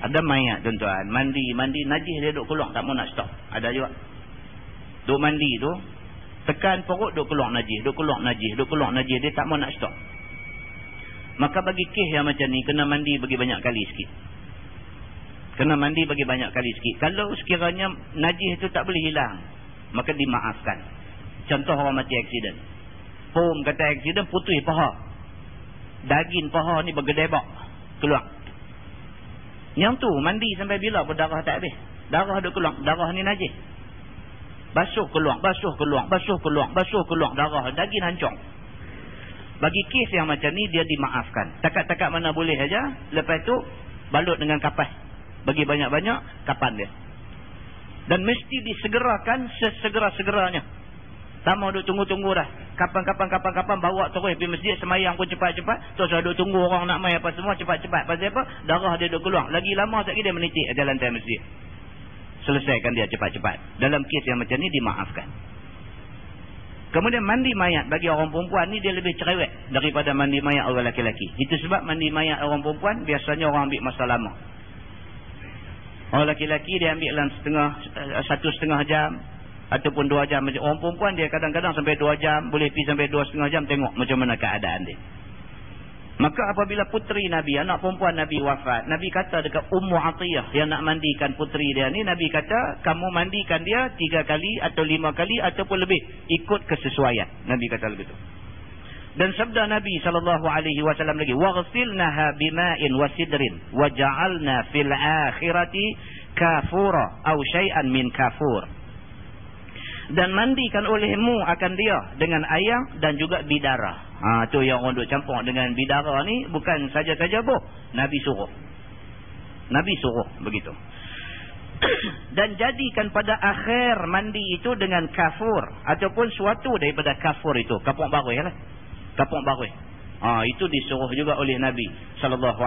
Ada mayat tuan-tuan, mandi najis dia duk keluar, tak mau nak stop. Ada juga. Duk mandi tu, tekan perut duk keluar najis, dia tak mau nak stop. Maka bagi kes yang macam ni, kena mandi bagi banyak kali sikit. Kalau sekiranya najis itu tak boleh hilang, maka dimaafkan. Contoh orang mati aksiden. Kata aksiden putus paha. Daging paha ni bergedebak keluar. Yang tu mandi sampai bila berdarah tak habis. Darah duk keluar, darah ni najis. Basuh keluar, darah, daging hancur. Bagi kes yang macam ni dia dimaafkan. Takat-takat mana boleh aja. Lepas tu balut dengan kapas. Bagi banyak-banyak kapan dia. Dan mesti disegerakan sesegera-segeranya. Lama duk tunggu-tunggu dah. Kapan bawa terus pergi masjid, semayang pun cepat-cepat. Terus duk tunggu orang nak mai apa semua cepat-cepat. Pasal apa? Darah dia duk keluar. Lagi lama sekali dia menitik atas lantai masjid. Selesaikan dia cepat-cepat. Dalam kes yang macam ni dimaafkan. Kemudian mandi mayat bagi orang perempuan ni dia lebih cerewet daripada mandi mayat orang lelaki-lelaki. Itu sebab mandi mayat orang perempuan biasanya orang ambil masa lama. Orang lelaki-lelaki dia ambil dalam 1,5 jam ataupun 2 jam. Orang perempuan dia kadang-kadang sampai 2 jam, boleh pergi sampai 2,5 jam tengok macam mana keadaan dia. Maka apabila puteri Nabi, anak perempuan Nabi wafat, Nabi kata dekat Ummu Atiyah yang nak mandikan puteri dia ni, Nabi kata kamu mandikan dia 3 kali atau 5 kali ataupun lebih, ikut kesesuaian. Nabi kata begitu. Dan sabda Nabi SAW lagi, waghsilnaha bima'in wasidrin waja'alna fil akhirati kafura aw syai'an min kafur. Dan mandikan olehmu akan dia dengan air dan juga bidara. Tu yang orang duk campur dengan bidara ni bukan saja-saja boh. Nabi suruh begitu. Dan jadikan pada akhir mandi itu dengan kafur ataupun suatu daripada kafur itu, kapuk baruih lah. Kapuk baruih. Itu disuruh juga oleh Nabi SAW.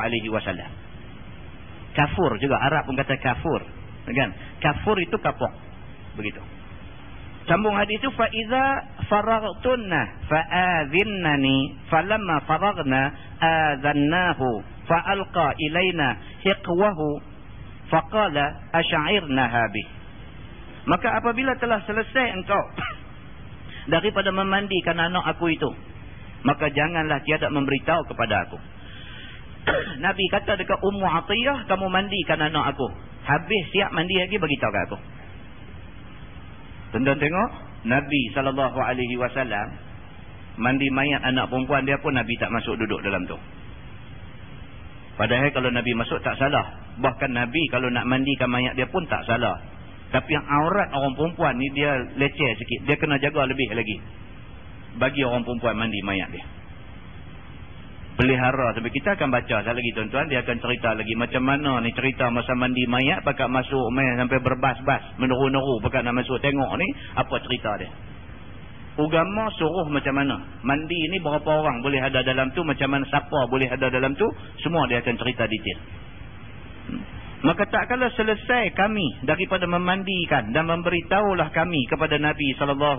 Kafur juga, Arab pun kata kafur, kan? Kafur itu kapuk. Begitu. Sambung hadis itu, fa iza faragtunna fa'adhinnani falamma faragna adhannahu fa'alqa ilaina hiqwahu faqala asy'irnaha bih. Maka apabila telah selesai engkau daripada memandikan anak aku itu, maka janganlah tiada memberitahu kepada aku. Nabi kata dekat Ummu Atiyah, kamu mandikan anak aku. Habis siap mandi lagi, beritahu kat aku. Tuan-tuan tengok, Nabi SAW mandi mayat anak perempuan dia pun Nabi tak masuk duduk dalam tu. Padahal kalau Nabi masuk tak salah. Bahkan Nabi kalau nak mandikan mayat dia pun tak salah. Tapi yang aurat orang perempuan ni dia leceh sikit. Dia kena jaga lebih lagi bagi orang perempuan mandi mayat dia. Pelihara. Sampai kita akan baca sekali lagi tuan-tuan. Dia akan cerita lagi macam mana ni cerita masa mandi mayat. Pakat masuk main sampai berbas-bas. Meneru-neru pakat nak masuk tengok ni. Apa cerita dia. Agama suruh macam mana. Mandi ni berapa orang boleh ada dalam tu. Macam mana siapa boleh ada dalam tu. Semua dia akan cerita detail. Maka tak kala selesai kami daripada memandikan dan memberitahulah kami kepada Nabi SAW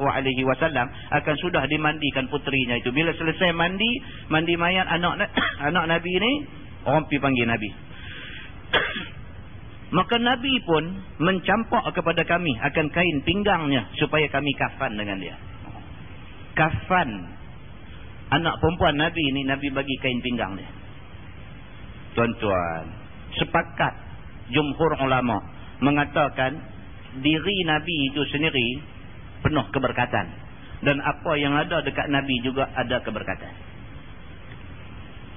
akan sudah dimandikan puterinya itu. Bila selesai mandi mayat anak Nabi ni, orang pergi panggil Nabi. Maka Nabi pun mencampak kepada kami akan kain pinggangnya supaya kami kafan dengan dia. Kafan anak perempuan Nabi ni, Nabi bagi kain pinggang dia. Tuan-tuan, sepakat jumhur ulama mengatakan diri Nabi itu sendiri penuh keberkatan. Dan apa yang ada dekat Nabi juga ada keberkatan.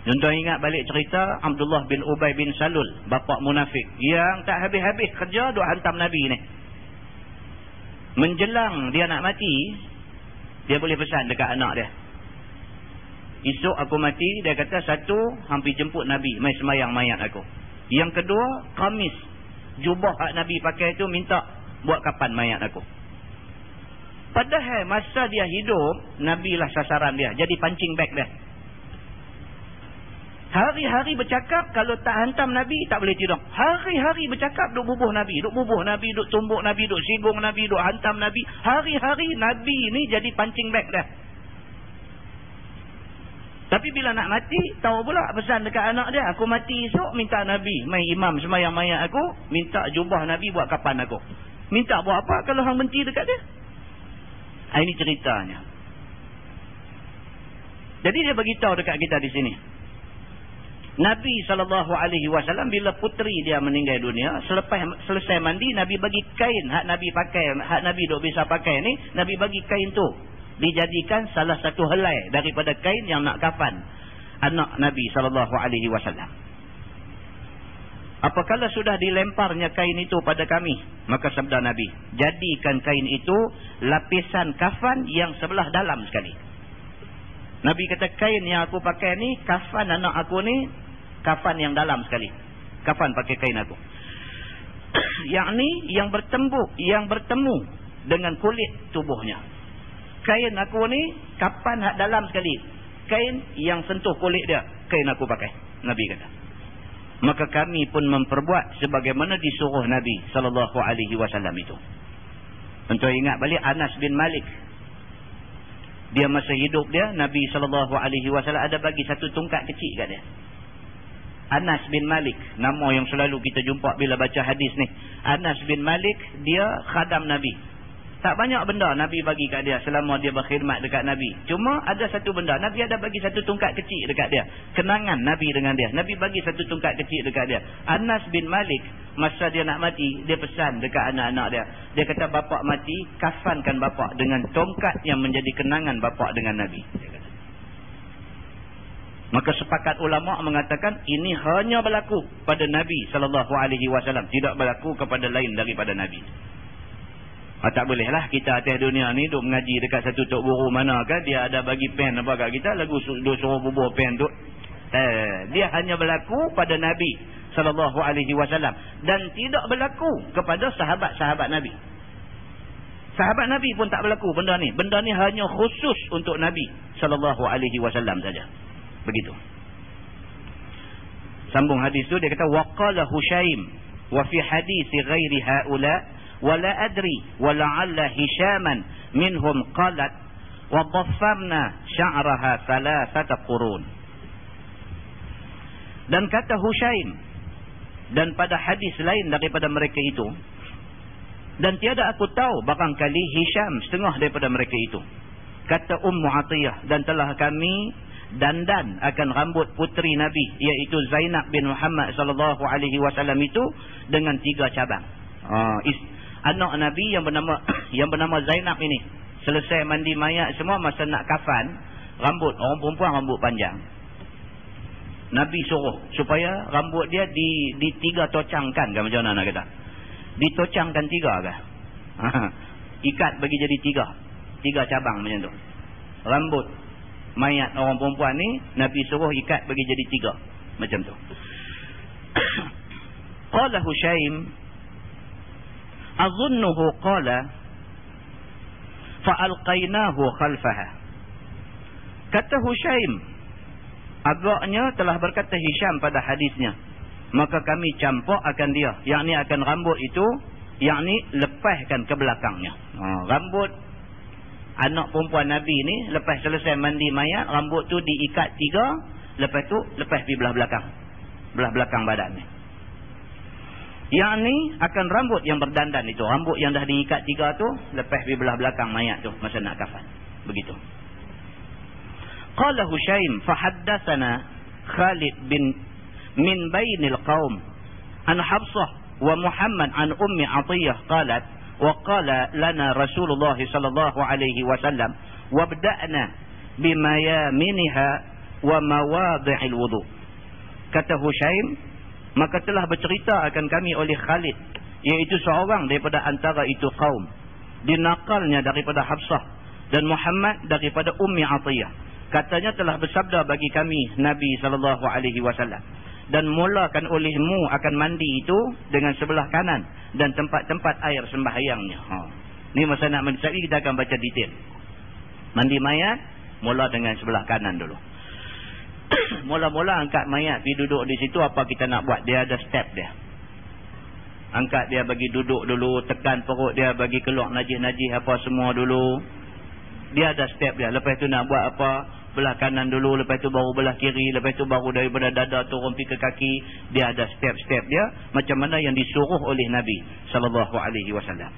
Tuan-tuan ingat balik cerita Abdullah bin Ubay bin Salul, bapa munafik yang tak habis-habis kerja duk hantam Nabi ni. Menjelang dia nak mati, dia boleh pesan dekat anak dia, esok aku mati, dia kata, satu, hampir jemput Nabi mai semayang mayat aku. Yang kedua, kamis jubah hak Nabi pakai tu minta buat kapan mayat aku. Padahal masa dia hidup, Nabi lah sasaran dia, jadi pancing bag dia. Hari-hari bercakap, kalau tak hantam Nabi tak boleh tidur. Hari-hari bercakap, duk bubuh Nabi, duk tumbuk Nabi, duk singgung Nabi, duk hantam Nabi. Hari-hari Nabi ni jadi pancing bag dia. Tapi bila nak mati, tahu pula pesan dekat anak dia, aku mati esok, minta Nabi mai imam semayang mayat aku, minta jubah Nabi buat kapan aku. Minta buat apa kalau hang benci dekat dia? Ini ceritanya. Jadi dia beritahu dekat kita di sini. Nabi SAW bila puteri dia meninggal dunia, selepas selesai mandi, Nabi bagi kain hak Nabi pakai, hak Nabi duk bisa pakai ni, Nabi bagi kain tu dijadikan salah satu helai daripada kain yang nak kafan anak Nabi SAW. Apakala sudah dilemparnya kain itu pada kami, maka sabda Nabi, jadikan kain itu lapisan kafan yang sebelah dalam sekali. Nabi kata, kain yang aku pakai ni, kafan anak aku ni, kafan yang dalam sekali. Kafan pakai kain aku. Yakni yang bertemu dengan kulit tubuhnya. Kain aku ni kapan hak dalam sekali. Kain yang sentuh kulit dia, kain aku pakai. Nabi kata. Maka kami pun memperbuat sebagaimana disuruh Nabi SAW itu. Untuk ingat balik Anas bin Malik. Dia masa hidup dia, Nabi SAW ada bagi satu tungkat kecil kat dia. Anas bin Malik, nama yang selalu kita jumpa bila baca hadis ni. Anas bin Malik, dia khadam Nabi. Tak banyak benda Nabi bagi kat dia selama dia berkhidmat dekat Nabi. Cuma ada satu benda, Nabi ada bagi satu tungkat kecil dekat dia. Kenangan Nabi dengan dia. Nabi bagi satu tungkat kecil dekat dia. Anas bin Malik, masa dia nak mati, dia pesan dekat anak-anak dia. Dia kata, bapak mati, kafankan bapak dengan tongkat yang menjadi kenangan bapak dengan Nabi. Maka sepakat ulama mengatakan ini hanya berlaku pada Nabi SAW, tidak berlaku kepada lain daripada Nabi. Tak bolehlah kita atas dunia ni duk mengaji dekat satu tok guru mana kan, dia ada bagi pen apa kat kita, lagu suruh bubuh pen tu. Dia hanya berlaku pada Nabi SAW dan tidak berlaku kepada sahabat-sahabat Nabi. Sahabat Nabi pun tak berlaku benda ni. Benda ni hanya khusus untuk Nabi SAW saja. Begitu. Sambung hadis tu dia kata, waqala Hushaim wa fi hadisi ghairi haula wala adri wala'alla hishaman minhum qalat wa dhaffarna sya'raha thalathata qurun. Dan kata Hushaim, dan pada hadis lain daripada mereka itu, dan tiada aku tahu barangkali Hisham setengah daripada mereka itu. Kata Ummu Atiyah, dan telah kami dandan akan rambut puteri Nabi, iaitu Zainab bin Muhammad SAW itu dengan 3 cabang. Anak Nabi yang bernama Zainab ini, selesai mandi mayat semua, masa nak kafan, rambut orang perempuan rambut panjang. Nabi suruh supaya rambut dia di 3 tocangkan kan, macam mana nak kata? Ditocangkan 3 kan? Ikat bagi jadi 3 cabang macam tu. Rambut mayat orang perempuan ni Nabi suruh ikat bagi jadi 3 macam tu. Qala Hushaim azunnuhu qala fa'alqainahu khalfaha. Kata Hushaim, agaknya telah berkata Hisham pada hadisnya, maka kami campak akan dia, yakni akan rambut itu, yakni lepaskan ke belakangnya. Rambut anak perempuan Nabi ni lepas selesai mandi mayat, rambut tu diikat 3, lepas tu lepas di belah belakang badan ni. Yang ni akan rambut yang berdandan itu, rambut yang dah diikat 3 tu lepas di belah belakang mayat tu masa nak kafan. Begitu. Qala Hushaim fahaddatsana Khalid bin min bainil qaum an Hafsah wa Muhammad an Ummi Atiyah qalat wa qala lana Rasulullah sallallahu alaihi wasallam wabda'na bimayaminha wa mawadhi'il wudu. Kata Hushaim, maka telah bercerita akan kami oleh Khalid, iaitu seorang daripada antara itu kaum, dinakalnya daripada Hafsah, dan Muhammad daripada Ummi Atiyah. Katanya telah bersabda bagi kami Nabi SAW, dan mulakan olehmu akan mandi itu dengan sebelah kanan dan tempat-tempat air sembahyangnya. Ni masa nak mandi, kita akan baca detail. Mandi mayat mula dengan sebelah kanan dulu. Mula-mula angkat mayat pergi duduk di situ, apa kita nak buat? Dia ada step dia. Angkat dia bagi duduk dulu, tekan perut dia bagi keluar najis-najis apa semua dulu. Dia ada step dia. Lepas tu nak buat apa? Belah kanan dulu, lepas tu baru belah kiri, lepas tu baru daripada dada turun pergi ke kaki. Dia ada step-step dia macam mana yang disuruh oleh Nabi SAW.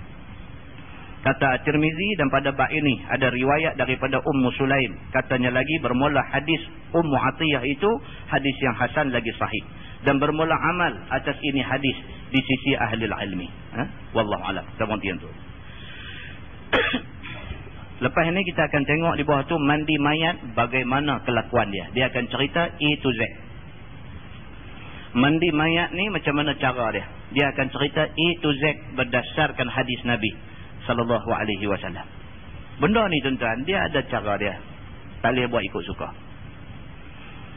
Kata Tirmizi, dan pada bab ini ada riwayat daripada Ummu Sulaim. Katanya lagi bermula hadis Ummu Atiyah itu hadis yang hasan lagi sahih, dan bermula amal atas ini hadis di sisi ahli ilmi. Wallahu a'lam. Seperti itu. Lepas ini kita akan tengok di bawah tu mandi mayat bagaimana kelakuan dia. Dia akan cerita A to Z. Mandi mayat ni macam mana cara dia. Dia akan cerita A to Z berdasarkan hadis Nabi sallallahu alaihi wasallam. Benda ni tuan-tuan, dia ada cara dia. Tak boleh buat ikut suka.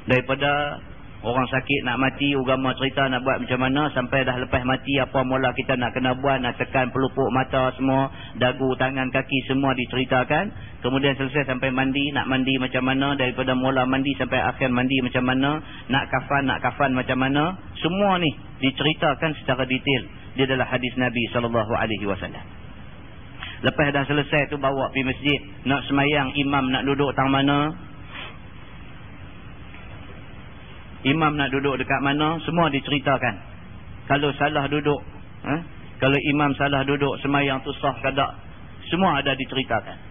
Daripada Orang sakit nak mati, agama cerita nak buat macam mana. Sampai dah lepas mati, apa mula kita nak kena buat, nak tekan pelupuk mata semua, dagu, tangan, kaki semua diceritakan. Kemudian selesai sampai mandi, nak mandi macam mana, daripada mula mandi sampai akhir mandi macam mana, nak kafan macam mana. Semua ni diceritakan secara detail di dalam hadis Nabi SAW. Lepas dah selesai tu bawa pergi masjid, nak semayang, imam nak duduk tang mana, imam nak duduk dekat mana, semua diceritakan. Kalau salah duduk, kalau imam salah duduk, semayang tu sah ke tak, semua ada diceritakan.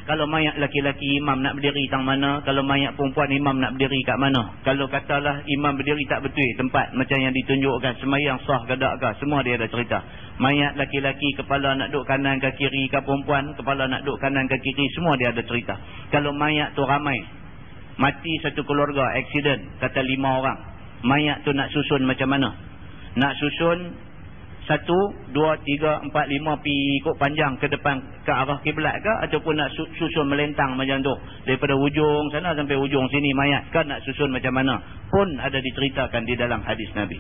Kalau mayat laki-laki, imam nak berdiri tang mana. Kalau mayat perempuan, imam nak berdiri kat mana. Kalau katalah imam berdiri tak betul tempat macam yang ditunjukkan, semayang sah ke tak ke, semua dia ada cerita. Mayat laki-laki, kepala nak duduk kanan ke kiri ke, perempuan kepala nak duduk kanan ke kiri, semua dia ada cerita. Kalau mayat tu ramai, mati satu keluarga, aksiden, kata 5 orang, mayat tu nak susun macam mana? Nak susun 1, 2, 3, 4, 5 pi ikut panjang ke depan ke arah kiblat ke, ataupun nak susun melentang macam tu daripada ujung sana sampai ujung sini mayat, kan nak susun macam mana, pun ada diceritakan di dalam hadis Nabi.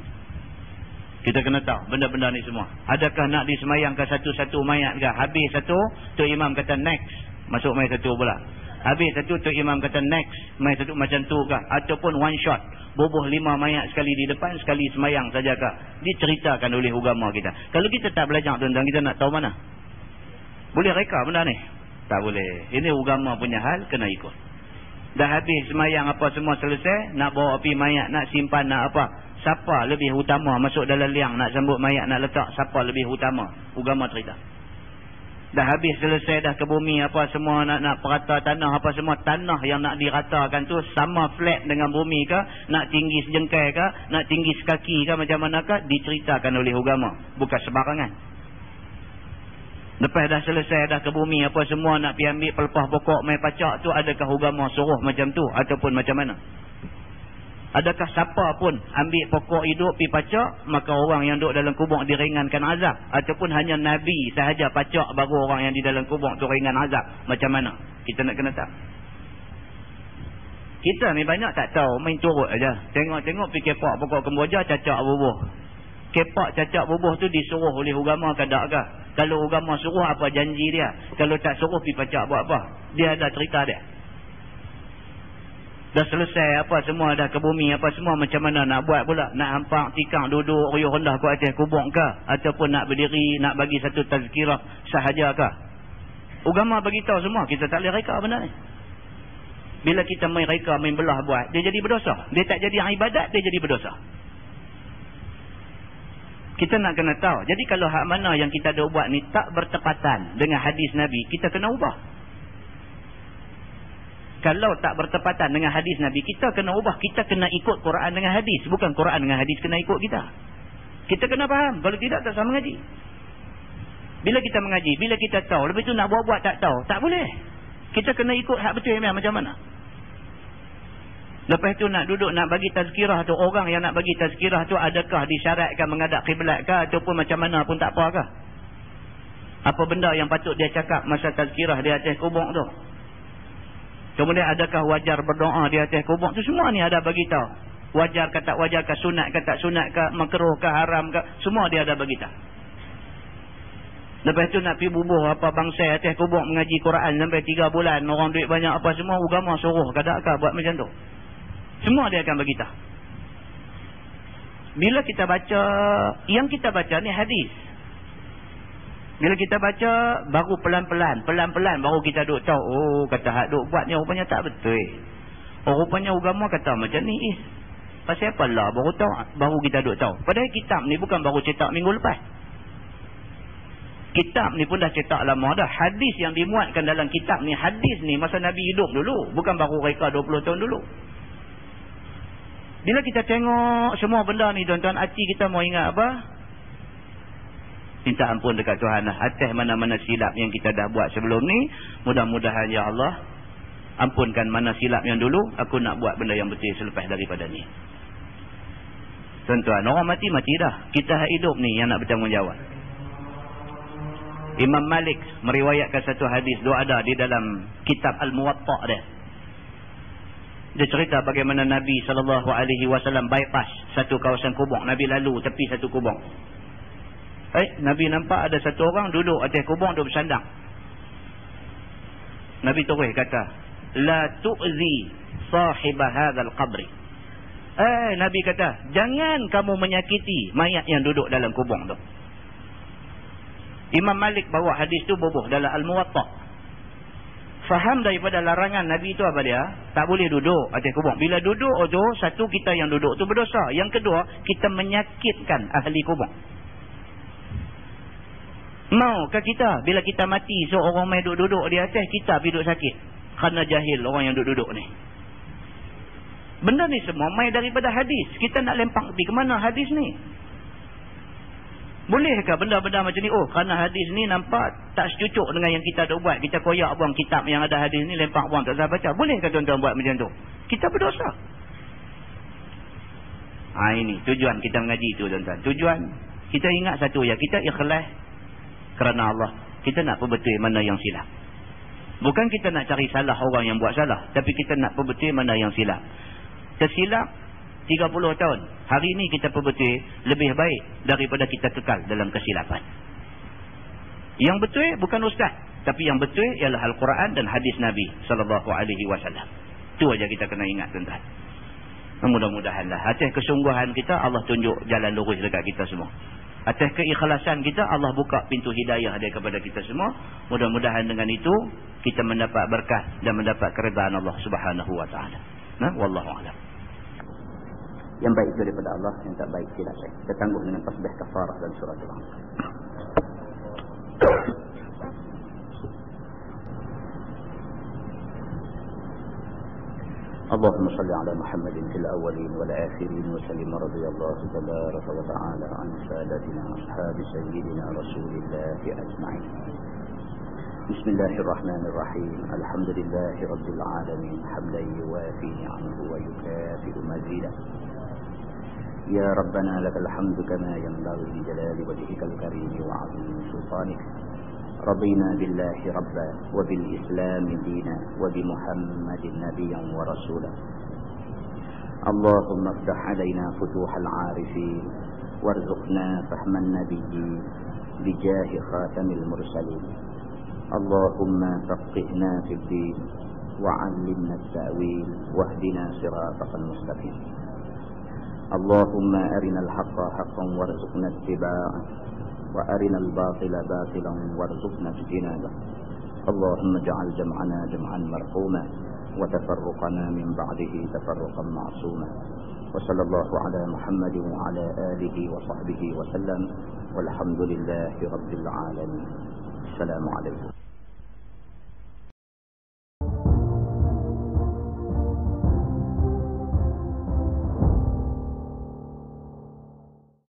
Kita kena tahu benda-benda ni semua. Adakah nak disemayangkan satu-satu mayat ke? Habis satu, tu imam kata next, masuk mai satu pula. Habis satu, tu imam kata next, mai satu macam tu ke? Ataupun one shot, bubuh 5 mayat sekali di depan, sekali semayang saja ke? Diceritakan oleh agama kita. Kalau kita tak belajar tuan-tuan, kita nak tahu mana? Boleh reka benda ni? Tak boleh. Ini agama punya hal, kena ikut. Dah habis semayang apa semua selesai, nak bawa api mayat, nak simpan, nak apa, siapa lebih utama masuk dalam liang nak sambut mayat, nak letak, siapa lebih utama? Agama cerita. Dah habis selesai dah ke bumi apa semua, nak perata tanah apa semua, tanah yang nak diratakan tu sama flat dengan bumi ke, nak tinggi sejengkai ke, nak tinggi sekaki ke, macam manakah, diceritakan oleh agama, bukan sebarangan. Lepas dah selesai dah ke bumi apa semua, nak pergi ambil pelepah pokok mai pacak tu, adakah agama suruh macam tu ataupun macam mana? Adakah siapa pun ambil pokok hidup pergi pacak, maka orang yang duduk dalam kubur diringankan azab, ataupun hanya Nabi sahaja pacak baru orang yang di dalam kubur tu ringan azab? Macam mana? Kita nak kena tahu. Kita ni banyak tak tahu, main turut aja. Tengok-tengok pergi kepak pokok kemboja, cacak bubuh. Kepak cacak bubuh tu disuruh oleh agama ke tak ke? Kalau agama suruh, apa janji dia? Kalau tak suruh, pergi pacak buat apa? Dia ada cerita dia. Dah selesai apa semua, dah ke bumi apa semua, macam mana nak buat pula? Nak hampak tikang duduk riuh rendah ke atas kubur ke? Ataupun nak berdiri, nak bagi satu tazkirah sahaja ke? Agama bagi tahu semua, kita tak boleh reka benda ni. Bila kita main reka, main belah buat, dia jadi berdosa. Dia tak jadi ibadat, dia jadi berdosa. Kita nak kena tahu. Jadi kalau hak mana yang kita ada buat ni tak bertepatan dengan hadis Nabi, kita kena ubah. Kalau tak bertepatan dengan hadis Nabi, kita kena ubah. Kita kena ikut Quran dengan hadis. Bukan Quran dengan hadis kena ikut kita. Kita kena faham. Kalau tidak, tak sama mengaji. Bila kita mengaji, bila kita tahu, lepas tu nak buat-buat tak tahu, tak boleh. Kita kena ikut hak betul yang macam mana. Lepas tu nak duduk, nak bagi tazkirah tu, orang yang nak bagi tazkirah tu, adakah disyaratkan menghadap kiblat ke, ataupun macam mana pun tak apa ke? Apa benda yang patut dia cakap masa tazkirah di atas kubur tu? Kemudian adakah wajar berdoa di atas kubur tu? Semua ni ada bagi tahu. Wajar ke tak wajar ke, sunat ke tak sunat ke, makruh ke haram ke, semua dia ada bagi tahu. Lepas tu nak pergi bubuh apa bangsa atas kubur mengaji Quran sampai 3 bulan, orang duit banyak apa semua, agama suruh ke tak ke buat macam tu? Semua dia akan bagi tahu. Bila kita baca, yang kita baca ni hadis. Bila kita baca, baru pelan-pelan baru kita duk tahu, oh kata hak duk buat ni rupanya tak betul. Oh rupanya agama kata macam ni. Pasal apa lah baru tahu, baru kita duk tahu. Padahal kitab ni bukan baru cetak minggu lepas. Kitab ni pun dah cetak lama dah. Hadis yang dimuatkan dalam kitab ni, hadis ni masa Nabi hidup dulu, bukan baru reka 20 tahun dulu. Bila kita tengok semua benda ni tuan-tuan, hati kita mau ingat apa? Minta ampun dekat Tuhan lah. Atas mana-mana silap yang kita dah buat sebelum ni, mudah-mudahan ya Allah ampunkan mana silap yang dulu, aku nak buat benda yang betul selepas daripada ni. Tuan-tuan, orang mati-mati dah. Kita hidup ni yang nak bertanggungjawab. Imam Malik meriwayatkan satu hadis, dua ada di dalam kitab Al-Muwatta' dia. Dia cerita bagaimana Nabi SAW bypass satu kawasan kubur. Nabi lalu tepi satu kubur. Nabi nampak ada satu orang duduk atas kubur, duduk bersandang. Nabi terus kata, la tu'zi sahiba hadzal qabri. Nabi kata, jangan kamu menyakiti mayat yang duduk dalam kubur tu. Imam Malik bawa hadis tu bubuh dalam Al-Muwatta. Faham daripada larangan Nabi itu apa dia? Tak boleh duduk atas kubur. Bila duduk tu, satu, kita yang duduk tu berdosa. Yang kedua, kita menyakitkan ahli kubur. Maukah kita bila kita mati, seorang main duduk di atas, kita duduk sakit? Kerana jahil orang yang duduk ni. Benda ni semua main daripada hadis. Kita nak lempak pergi ke mana hadis ni? Bolehkah benda-benda macam ni? Kerana hadis ni nampak tak secucuk dengan yang kita ada buat. Kita koyak buang kitab yang ada hadis ni, lempak buang, tak usah baca. Bolehkah tuan-tuan buat macam tu? Kita berdosa. Ini tujuan kita mengaji tu, tuan-tuan. Tujuan kita ingat satu ya, kita ikhlas kerana Allah. Kita nak perbetul mana yang silap. Bukan kita nak cari salah orang yang buat salah, tapi kita nak perbetul mana yang silap. Tersilap 30 tahun. Hari ini kita perbetul lebih baik daripada kita kekal dalam kesilapan. Yang betul bukan ustaz, tapi yang betul ialah Al-Quran dan hadis Nabi SAW. Itu aja kita kena ingat, tuan-tuan. Mudah-mudahanlah atas kesungguhan kita Allah tunjuk jalan lurus dekat kita semua. Atas keikhlasan kita Allah buka pintu hidayah dia kepada kita semua. Mudah-mudahan dengan itu kita mendapat berkah dan mendapat keredaan Allah Subhanahu wa taala. Wallahu a'lam. Yang baik itu daripada Allah, yang tak baik tidak saya. Kita tangguh dengan tasbih kafarah dan surah al-Anfal. اللهم صل على محمد في الأولين والآخرين وسلم رضي الله تبارك وتعالى عن سادتنا أصحاب سيدنا رسول الله أجمعين. بسم الله الرحمن الرحيم. الحمد لله رب العالمين حمدا يوافي نعمه ويكافئ مزيدا. يا ربنا لك الحمد كما ينبغي لجلال وجهك الكريم وعظيم سلطانك. رضينا بالله ربا وبالإسلام دينا وبمحمد نبيا ورسولا. اللهم افتح علينا فتوح العارفين وارزقنا فهم النبيين بجاه خاتم المرسلين. اللهم فقهنا في الدين وعلمنا التأويل واهدنا صراطك المستقيم. اللهم أرنا الحق حقا وارزقنا اتباعه وأرنا الباطل باطلا وارزقنا اجتنابه. اللهم اجعل جمعنا جمعا مرحوما وتفرقنا من بعده تفرقا معصوما. وصلى الله على محمد وعلى آله وصحبه وسلم والحمد لله رب العالمين. السلام عليكم.